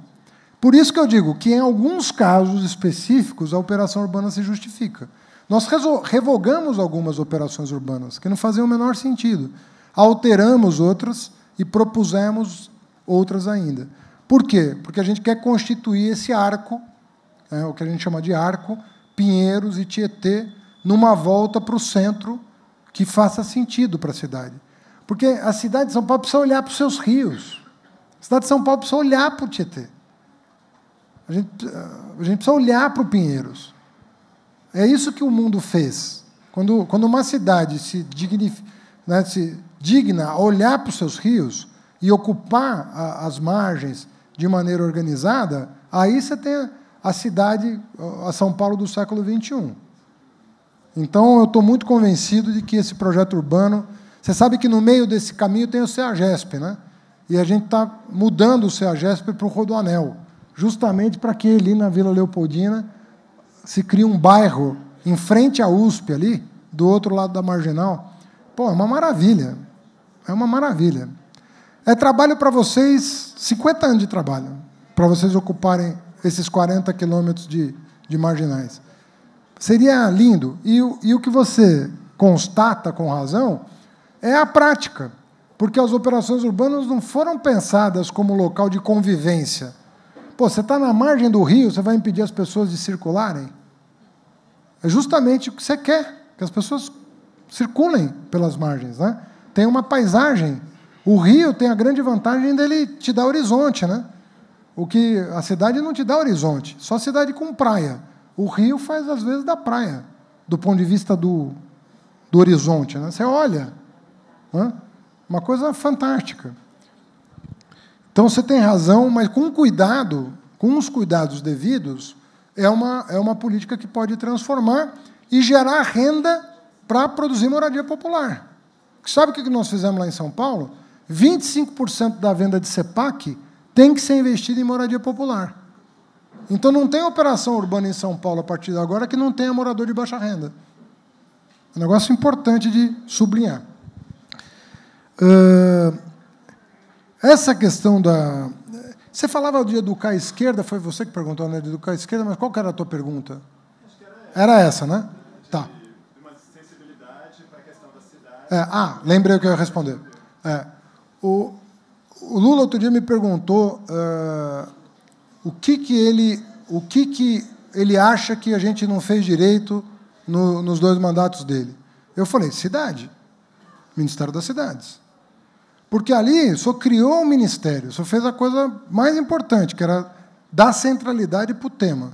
Por isso que eu digo que, em alguns casos específicos, a operação urbana se justifica. Nós revogamos algumas operações urbanas que não faziam o menor sentido. Alteramos outras e propusemos outras ainda. Por quê? Porque a gente quer constituir esse arco, o que a gente chama de arco, Pinheiros e Tietê, numa volta para o centro que faça sentido para a cidade. Porque a cidade de São Paulo precisa olhar para os seus rios. A cidade de São Paulo precisa olhar para o Tietê. A gente precisa olhar para o Pinheiros. É isso que o mundo fez. Quando uma cidade se digna a olhar para os seus rios e ocupar as margens de maneira organizada, aí você tem a cidade, a São Paulo do século XXI. Então, eu estou muito convencido de que esse projeto urbano... Você sabe que no meio desse caminho tem o CEAGESP, né? E a gente está mudando o CEAGESP para o Rodoanel, justamente para que ali na Vila Leopoldina se crie um bairro em frente à USP, ali, do outro lado da Marginal. Pô, é uma maravilha. É uma maravilha. É trabalho para vocês, 50 anos de trabalho, para vocês ocuparem esses 40 quilômetros de marginais. Seria lindo. E o que você constata com razão é a prática, porque as operações urbanas não foram pensadas como local de convivência. Pô, você está na margem do rio, você vai impedir as pessoas de circularem? É justamente o que você quer, que as pessoas circulem pelas margens, né? Tem uma paisagem. O rio tem a grande vantagem dele te dar horizonte, né? O que a cidade não te dá horizonte, só cidade com praia. O rio faz, às vezes, da praia, do ponto de vista do horizonte, né? Você olha, né? Uma coisa fantástica. Então, você tem razão, mas com cuidado, com os cuidados devidos, é uma política que pode transformar e gerar renda para produzir moradia popular. Sabe o que nós fizemos lá em São Paulo? 25% da venda de CEPAC tem que ser investida em moradia popular. Então, não tem operação urbana em São Paulo, a partir de agora, que não tenha morador de baixa renda. É um negócio importante de sublinhar. Essa questão da... Você falava de educar a esquerda, foi você que perguntou, né, de educar a esquerda, mas qual que era a tua pergunta? Era essa, né? Tá. Uma sensibilidade para a questão da cidade. Lembrei o que eu ia responder. O Lula, outro dia, me perguntou o que ele acha que a gente não fez direito nos 2 mandatos dele. Eu falei, cidade. Ministério das Cidades. Porque ali, o senhor criou um ministério, o senhor fez a coisa mais importante, que era dar centralidade para o tema.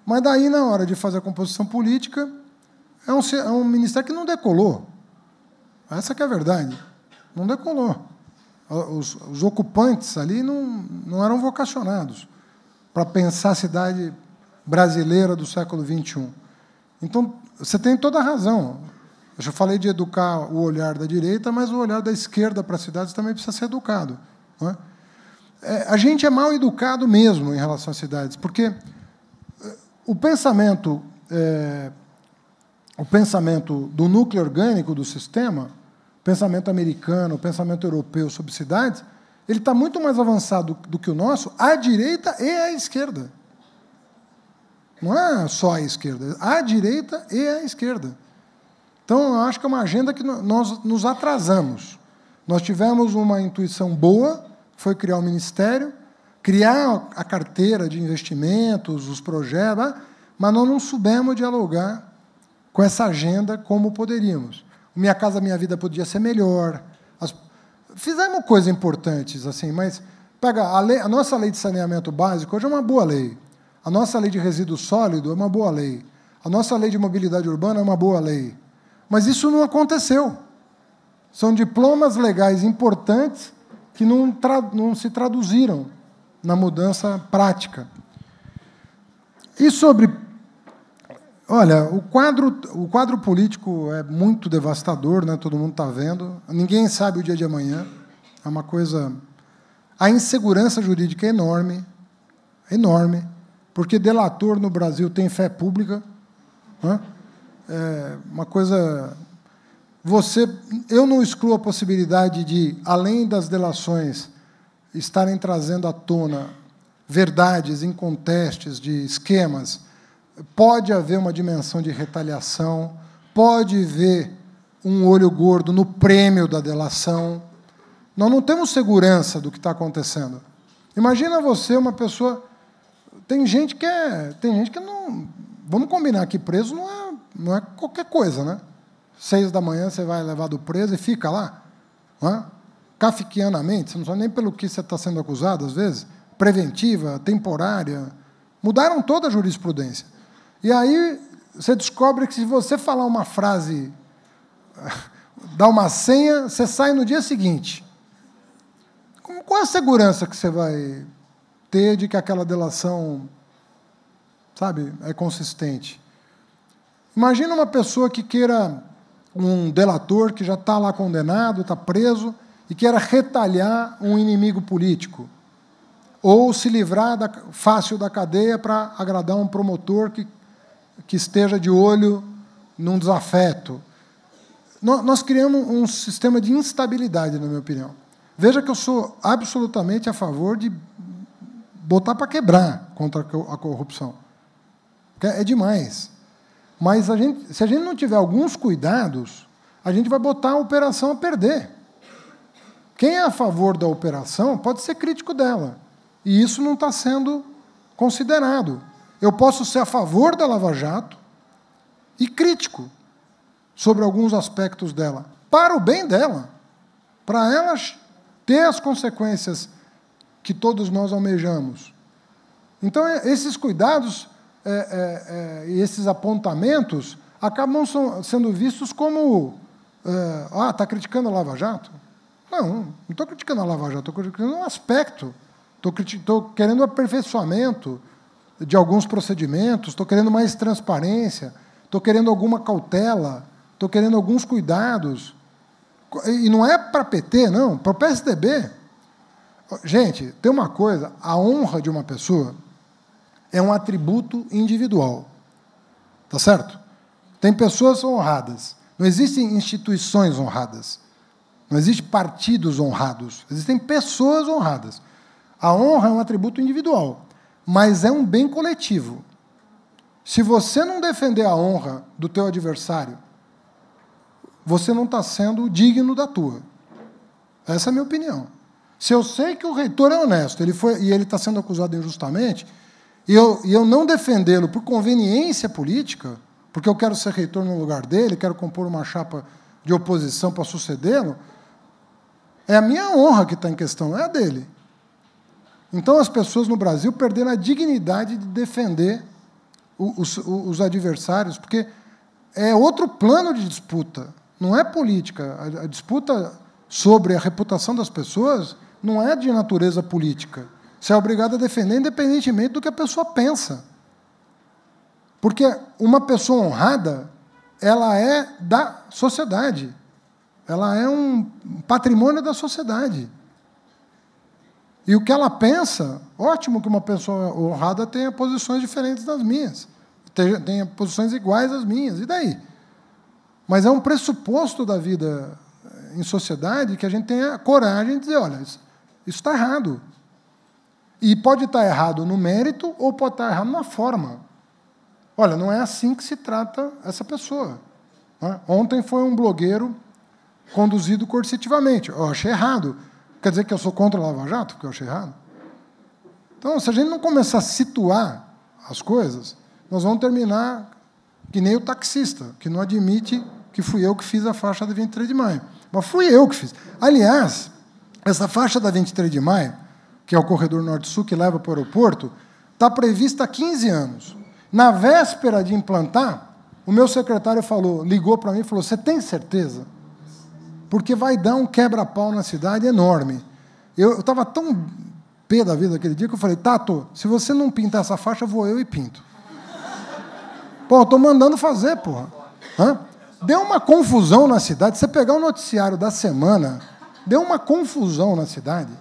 Mas daí, na hora de fazer a composição política, é um ministério que não decolou. Essa que é a verdade. Não decolou. Os ocupantes ali não eram vocacionados para pensar a cidade brasileira do século XXI. Então, você tem toda a razão. Eu já falei de educar o olhar da direita, mas o olhar da esquerda para as cidades também precisa ser educado. Não é? A gente é mal educado mesmo em relação às cidades, porque o pensamento do núcleo orgânico do sistema, o pensamento americano, o pensamento europeu sobre cidades, ele está muito mais avançado do que o nosso, à direita e à esquerda. Não é só a esquerda, à direita e à esquerda. Então, eu acho que é uma agenda que nós nos atrasamos. Nós tivemos uma intuição boa, foi criar um ministério, criar a carteira de investimentos, os projetos, mas nós não soubemos dialogar com essa agenda como poderíamos. O Minha Casa Minha Vida podia ser melhor. Fizemos coisas importantes, assim, mas pega a nossa lei de saneamento básico hoje é uma boa lei. A nossa lei de resíduo sólido é uma boa lei. A nossa lei de mobilidade urbana é uma boa lei. Mas isso não aconteceu. São diplomas legais importantes que não se traduziram na mudança prática. E sobre... Olha, o quadro político é muito devastador, né? Todo mundo está vendo. Ninguém sabe o dia de amanhã. É uma coisa... A insegurança jurídica é enorme, enorme, porque delator no Brasil tem fé pública, né? É uma coisa... Eu não excluo a possibilidade de, além das delações, estarem trazendo à tona verdades incontestes de esquemas pode haver uma dimensão de retaliação, pode haver um olho gordo no prêmio da delação. Nós não temos segurança do que está acontecendo. Imagina você, uma pessoa... Tem gente que não... Vamos combinar que preso não é qualquer coisa, né? 6 da manhã você vai levado preso e fica lá, não é? Kafkianamente, você não sabe nem pelo que você está sendo acusado, às vezes, preventiva, temporária. Mudaram toda a jurisprudência. E aí você descobre que se você falar uma frase, dar uma senha, você sai no dia seguinte. Qual é a segurança que você vai ter de que aquela delação, sabe, é consistente? Imagina uma pessoa que queira, um delator que já está lá condenado, está preso, e queira retalhar um inimigo político, ou se livrar fácil da cadeia para agradar um promotor que esteja de olho num desafeto. Nós criamos um sistema de instabilidade, na minha opinião. Veja que eu sou absolutamente a favor de botar para quebrar contra a corrupção. É demais. Mas se a gente não tiver alguns cuidados, a gente vai botar a operação a perder. Quem é a favor da operação pode ser crítico dela. E isso não está sendo considerado. Eu posso ser a favor da Lava Jato e crítico sobre alguns aspectos dela, para o bem dela, para ela ter as consequências que todos nós almejamos. Então, esses cuidados e esses apontamentos acabam sendo vistos como está criticando a Lava Jato? Não estou criticando a Lava Jato, estou criticando um aspecto. Estou querendo aperfeiçoamento de alguns procedimentos, estou querendo mais transparência, estou querendo alguma cautela, estou querendo alguns cuidados. E não é para PT, não, para o PSDB. Gente, tem uma coisa, a honra de uma pessoa é um atributo individual. Tá certo? Tem pessoas honradas. Não existem instituições honradas. Não existem partidos honrados. Existem pessoas honradas. A honra é um atributo individual, mas é um bem coletivo. Se você não defender a honra do teu adversário, você não está sendo digno da tua. Essa é a minha opinião. Se eu sei que o reitor é honesto, e ele está sendo acusado injustamente, e eu não defendê-lo por conveniência política, porque eu quero ser reitor no lugar dele, quero compor uma chapa de oposição para sucedê-lo, é a minha honra que está em questão, não é a dele. Então, as pessoas no Brasil perderam a dignidade de defender os adversários, porque é outro plano de disputa, não é política. A disputa sobre a reputação das pessoas não é de natureza política. Você é obrigado a defender independentemente do que a pessoa pensa. Porque uma pessoa honrada, ela é da sociedade. Ela é um patrimônio da sociedade. E o que ela pensa, ótimo que uma pessoa honrada tenha posições diferentes das minhas, tenha posições iguais às minhas, e daí? Mas é um pressuposto da vida em sociedade que a gente tenha coragem de dizer, olha, isso está errado. E pode estar errado no mérito ou pode estar errado na forma. Olha, não é assim que se trata essa pessoa. Né? Ontem foi um blogueiro conduzido coercitivamente. Eu achei errado. Quer dizer que eu sou contra a Lava Jato, porque eu achei errado? Então, se a gente não começar a situar as coisas, nós vamos terminar que nem o taxista, que não admite que fui eu que fiz a faixa da 23 de maio. Mas fui eu que fiz. Aliás, essa faixa da 23 de maio, que é o corredor norte-sul que leva para o aeroporto, está prevista há 15 anos. Na véspera de implantar, o meu secretário ligou para mim e falou, você tem certeza? Porque vai dar um quebra-pau na cidade enorme. Eu estava tão pé da vida aquele dia que eu falei, Tato, se você não pintar essa faixa, vou eu e pinto. Pô, estou mandando fazer, porra. Hã? Deu uma confusão na cidade. Você pegar o noticiário da semana, deu uma confusão na cidade,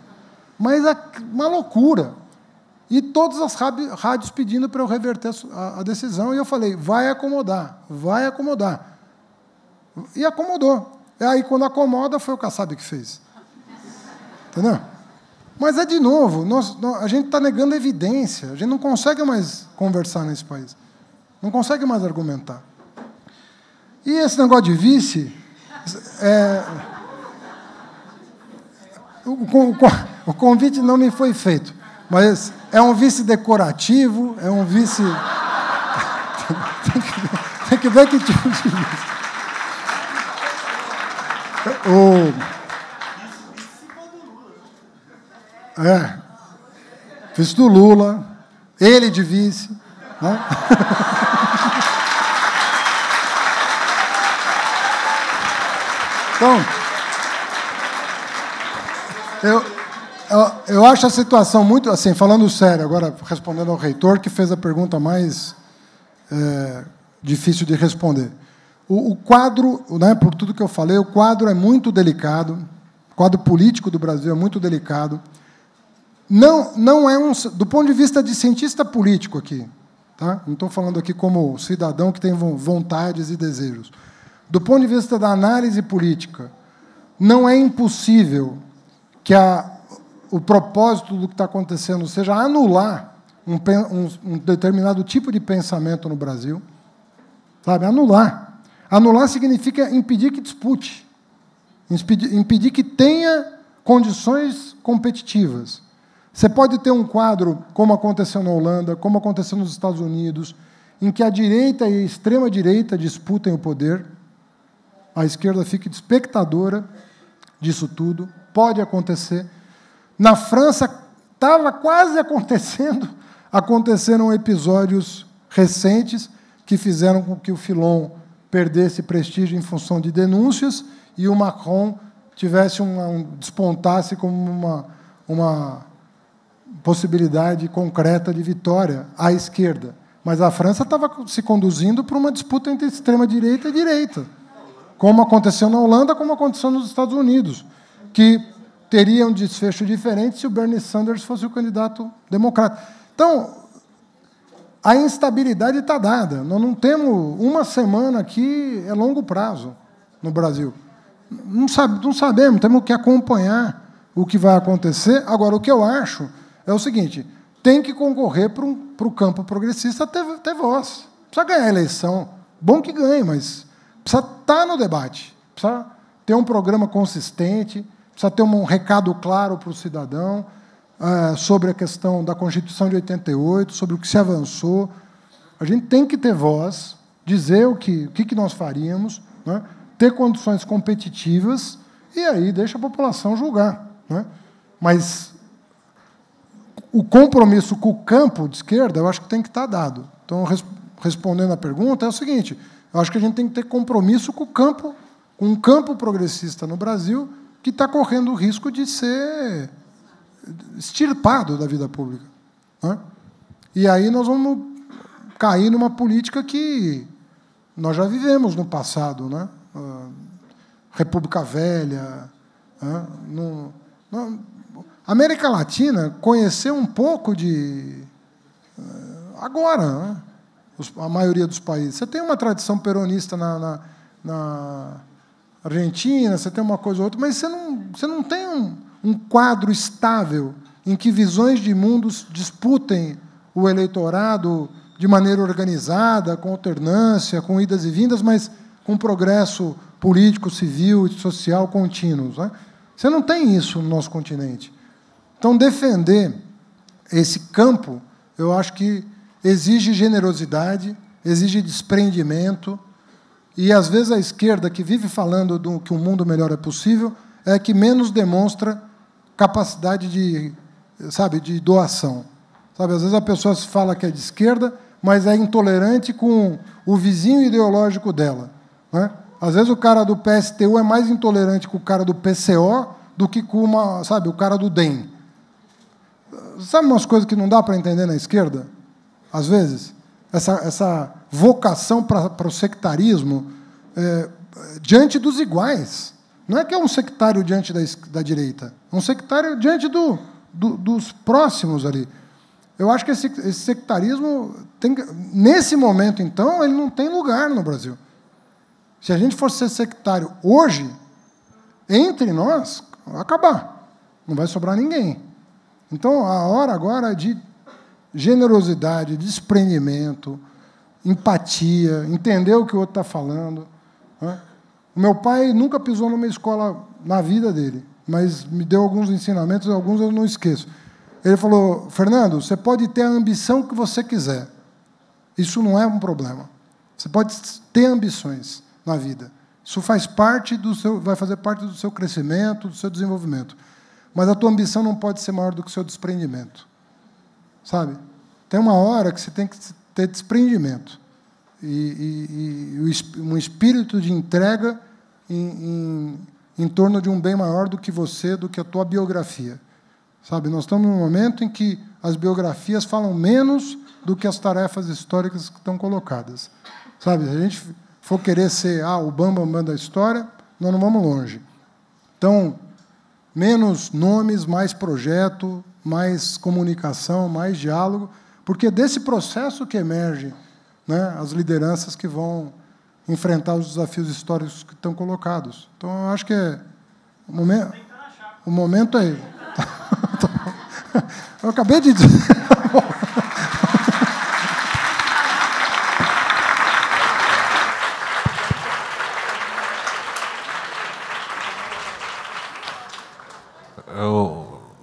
mas é uma loucura. E todas as rádios pedindo para eu reverter a decisão, e eu falei, vai acomodar. E acomodou. E aí, quando acomoda, foi o Kassab que fez. Entendeu? Mas é de novo, a gente está negando evidência, a gente não consegue mais conversar nesse país. Não consegue mais argumentar. E esse negócio de vice... O convite não me foi feito, mas é um vice decorativo, é um vice... tem que ver que tipo de vice. Vice do Lula, ele de vice, né? Então, eu acho a situação muito, assim, falando sério, agora respondendo ao reitor, que fez a pergunta mais difícil de responder. O quadro, né, por tudo que eu falei, o quadro é muito delicado, o quadro político do Brasil é muito delicado. Não é do ponto de vista de cientista político aqui, tá? Não estou falando aqui como cidadão que tem vontades e desejos. Do ponto de vista da análise política, não é impossível que o propósito do que está acontecendo seja anular um determinado tipo de pensamento no Brasil, sabe? Anular. Anular significa impedir que dispute, impedir que tenha condições competitivas. Você pode ter um quadro, como aconteceu na Holanda, como aconteceu nos Estados Unidos, em que a direita e a extrema-direita disputem o poder, a esquerda fica espectadora disso tudo, pode acontecer. Na França, estava quase aconteceram episódios recentes que fizeram com que o Fillon perdesse prestígio em função de denúncias e o Macron despontasse como uma possibilidade concreta de vitória à esquerda. Mas a França estava se conduzindo para uma disputa entre extrema-direita e direita, como aconteceu na Holanda, como aconteceu nos Estados Unidos, que teria um desfecho diferente se o Bernie Sanders fosse o candidato democrata. Então, a instabilidade está dada. Nós não temos uma semana aqui, é longo prazo no Brasil. Não sabemos, temos que acompanhar o que vai acontecer. Agora, o que eu acho é o seguinte, tem que concorrer para o campo progressista ter voz. Precisa ganhar a eleição. Bom que ganhe, mas precisa estar no debate. Precisa ter um programa consistente, precisa ter um recado claro para o cidadão sobre a questão da Constituição de 88, sobre o que se avançou. A gente tem que ter voz, dizer o que nós faríamos, né? Ter condições competitivas e aí deixa a população julgar, né? Mas o compromisso com o campo de esquerda, eu acho que tem que estar dado. Então, respondendo à pergunta, é o seguinte, eu acho que a gente tem que ter compromisso com um campo progressista no Brasil que está correndo o risco de ser extirpado da vida pública, né? E aí nós vamos cair numa política que nós já vivemos no passado, né? República Velha, né? A América Latina conheceu um pouco de... Agora, né? A maioria dos países. Você tem uma tradição peronista na Argentina, você tem uma coisa ou outra, mas você não tem um quadro estável em que visões de mundos disputem o eleitorado de maneira organizada, com alternância, com idas e vindas, mas com progresso político, civil e social contínuos, né? Você não tem isso no nosso continente. Então, defender esse campo, eu acho que exige generosidade, exige desprendimento, e, às vezes, a esquerda, que vive falando que um mundo melhor é possível, é que menos demonstra capacidade de doação. Sabe, às vezes a pessoa se fala que é de esquerda, mas é intolerante com o vizinho ideológico dela, né? Às vezes o cara do PSTU é mais intolerante com o cara do PCO do que com o cara do DEM. Sabe umas coisas que não dá para entender na esquerda? Às vezes, essa vocação para o sectarismo diante dos iguais. Não é que é um sectário diante da direita, é um sectário diante dos próximos ali. Eu acho que esse sectarismo, nesse momento, então, ele não tem lugar no Brasil. Se a gente fosse ser sectário hoje, entre nós, vai acabar. Não vai sobrar ninguém. Então, a hora agora é de generosidade, desprendimento, empatia, entender o que o outro está falando. Né? O meu pai nunca pisou numa escola na vida dele, mas me deu alguns ensinamentos, alguns eu não esqueço. Ele falou, Fernando, você pode ter a ambição que você quiser. Isso não é um problema. Você pode ter ambições na vida. Isso faz parte vai fazer parte do seu crescimento, do seu desenvolvimento. Mas a tua ambição não pode ser maior do que o seu desprendimento. Sabe? Tem uma hora que você tem que ter desprendimento. E um espírito de entrega em torno de um bem maior do que você, do que a tua biografia. Sabe? Nós estamos num momento em que as biografias falam menos do que as tarefas históricas que estão colocadas. Sabe? Se a gente for querer ser o bambambam da história, nós não vamos longe. Então, menos nomes, mais projeto, mais comunicação, mais diálogo, porque é desse processo que emerge, né, as lideranças que vão enfrentar os desafios históricos que estão colocados. Então, eu acho que o momento é... Eu acabei de dizer...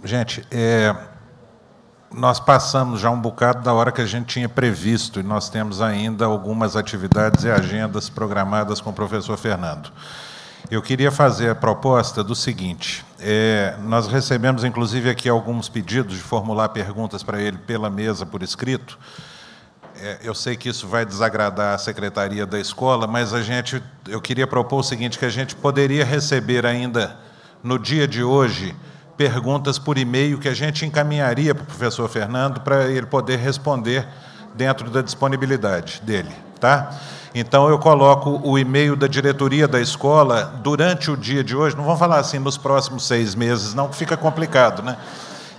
Gente, nós passamos já um bocado da hora que a gente tinha previsto e nós temos ainda algumas atividades e agendas programadas com o professor Fernando. Eu queria fazer a proposta do seguinte, nós recebemos, inclusive, aqui alguns pedidos de formular perguntas para ele pela mesa, por escrito. Eu sei que isso vai desagradar a secretaria da escola, mas eu queria propor o seguinte, que a gente poderia receber ainda, no dia de hoje, perguntas por e-mail que a gente encaminharia para o professor Fernando para ele poder responder dentro da disponibilidade dele. Tá? Então, eu coloco o e-mail da diretoria da escola durante o dia de hoje, não vamos falar assim nos próximos 6 meses, não, que fica complicado, né?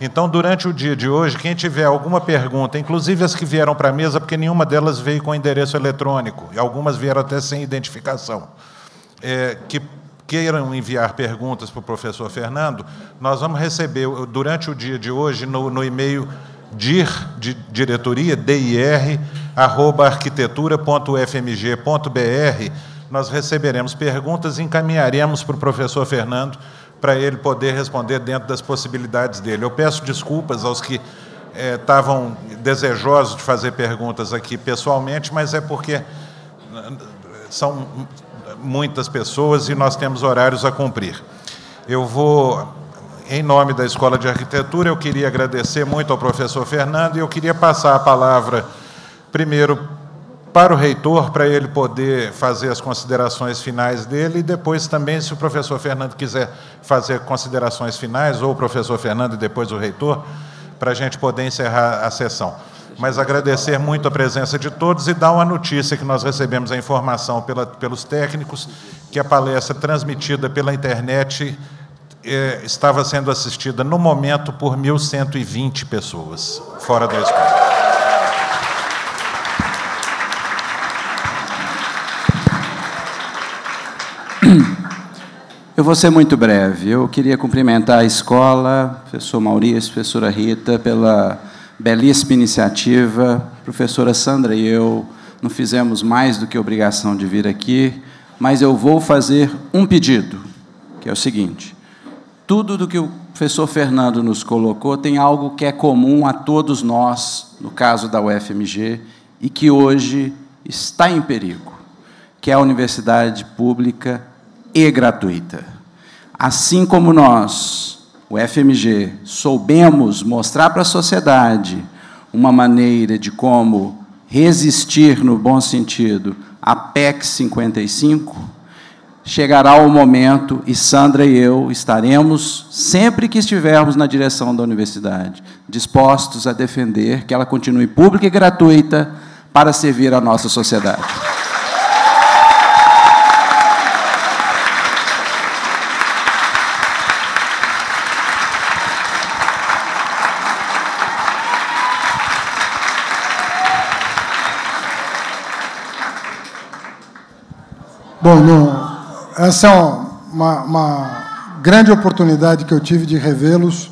Então, durante o dia de hoje, quem tiver alguma pergunta, inclusive as que vieram para a mesa, porque nenhuma delas veio com endereço eletrônico, e algumas vieram até sem identificação, que queiram enviar perguntas para o professor Fernando, nós vamos receber, durante o dia de hoje, no e-mail dir@arquitetura.ufmg.br, nós receberemos perguntas e encaminharemos para o professor Fernando para ele poder responder dentro das possibilidades dele. Eu peço desculpas aos que estavam desejosos de fazer perguntas aqui pessoalmente, mas é porque são muitas pessoas e nós temos horários a cumprir. Eu vou, em nome da Escola de Arquitetura, eu queria agradecer muito ao professor Fernando e eu queria passar a palavra, primeiro, para o reitor, para ele poder fazer as considerações finais dele, e depois também, se o professor Fernando quiser fazer considerações finais, ou o professor Fernando e depois o reitor, para a gente poder encerrar a sessão. Mas agradecer muito a presença de todos e dar uma notícia que nós recebemos a informação pelos técnicos, que a palestra transmitida pela internet estava sendo assistida, no momento, por 1.120 pessoas, fora da escola. Eu vou ser muito breve. Eu queria cumprimentar a escola, professor Maurício, professora Rita, pela belíssima iniciativa. Professora Sandra e eu não fizemos mais do que obrigação de vir aqui, mas eu vou fazer um pedido, que é o seguinte: tudo do que o professor Fernando nos colocou tem algo que é comum a todos nós, no caso da UFMG, e que hoje está em perigo, que é a universidade pública e gratuita. Assim como nós, o FMG, soubemos mostrar para a sociedade uma maneira de como resistir, no bom sentido, à PEC 55, chegará o momento, e Sandra e eu estaremos, sempre que estivermos na direção da universidade, dispostos a defender que ela continue pública e gratuita para servir a nossa sociedade. Bom, essa é uma grande oportunidade que eu tive de revê-los.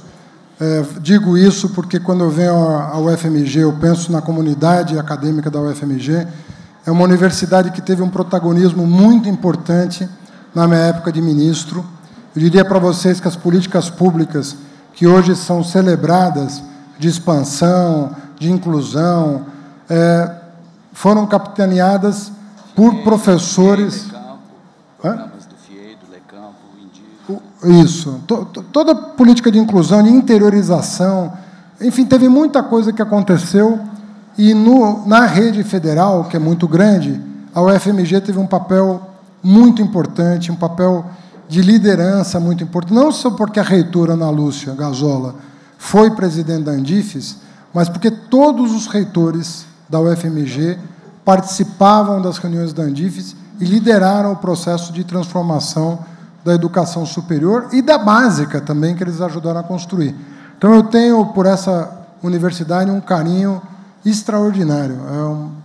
Digo isso porque, quando eu venho à UFMG, eu penso na comunidade acadêmica da UFMG, É uma universidade que teve um protagonismo muito importante na minha época de ministro. Eu diria para vocês que as políticas públicas que hoje são celebradas de expansão, de inclusão, foram capitaneadas por professores... Programas do FIEI, do LECAMPO, Isso. Toda política de inclusão, de interiorização, enfim, teve muita coisa que aconteceu, e na rede federal, que é muito grande, a UFMG teve um papel muito importante, um papel de liderança muito importante, não só porque a reitora Ana Lúcia Gazola foi presidente da Andifes, mas porque todos os reitores da UFMG participavam das reuniões da Andifes e lideraram o processo de transformação da educação superior e da básica também, que eles ajudaram a construir. Então, eu tenho, por essa universidade, um carinho extraordinário.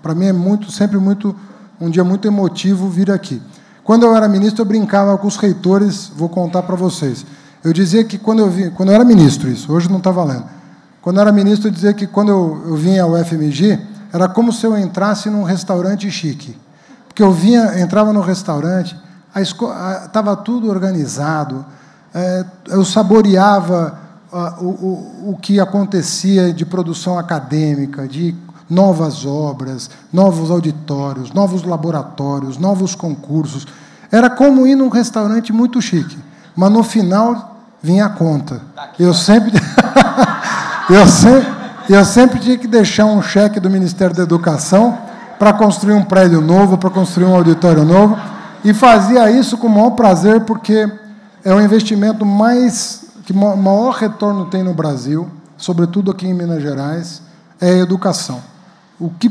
Para mim, sempre um dia muito emotivo vir aqui. Quando eu era ministro, eu brincava com os reitores, vou contar para vocês. Eu dizia que, quando eu era ministro, isso, hoje não está valendo. Quando eu era ministro, eu dizia que, quando eu vinha ao UFMG, era como se eu entrasse num restaurante chique. Porque eu entrava no restaurante, estava tudo organizado, eu saboreava o que acontecia de produção acadêmica, de novas obras, novos auditórios, novos laboratórios, novos concursos. Era como ir num restaurante muito chique, mas no final vinha a conta. Eu sempre tinha que deixar um cheque do Ministério da Educação para construir um prédio novo, para construir um auditório novo, e fazia isso com o maior prazer, porque é o investimento que maior retorno tem no Brasil, sobretudo aqui em Minas Gerais, é a educação. O que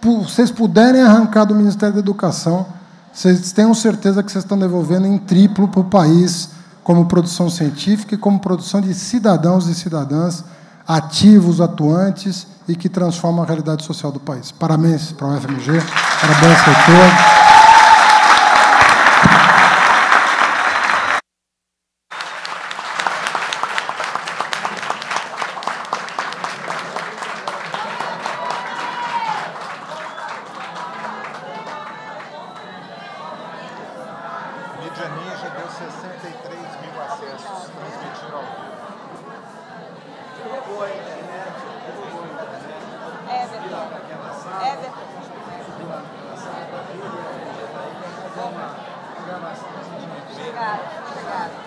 vocês puderem arrancar do Ministério da Educação, vocês tenham certeza que vocês estão devolvendo em triplo para o país, como produção científica e como produção de cidadãos e cidadãs ativos, atuantes e que transformam a realidade social do país. Parabéns para a UFMG, parabéns, reitor. Mídia Ninja deu 63 mil acessos, transmitindo ao vivo. Boa internet, Everton. Obrigada.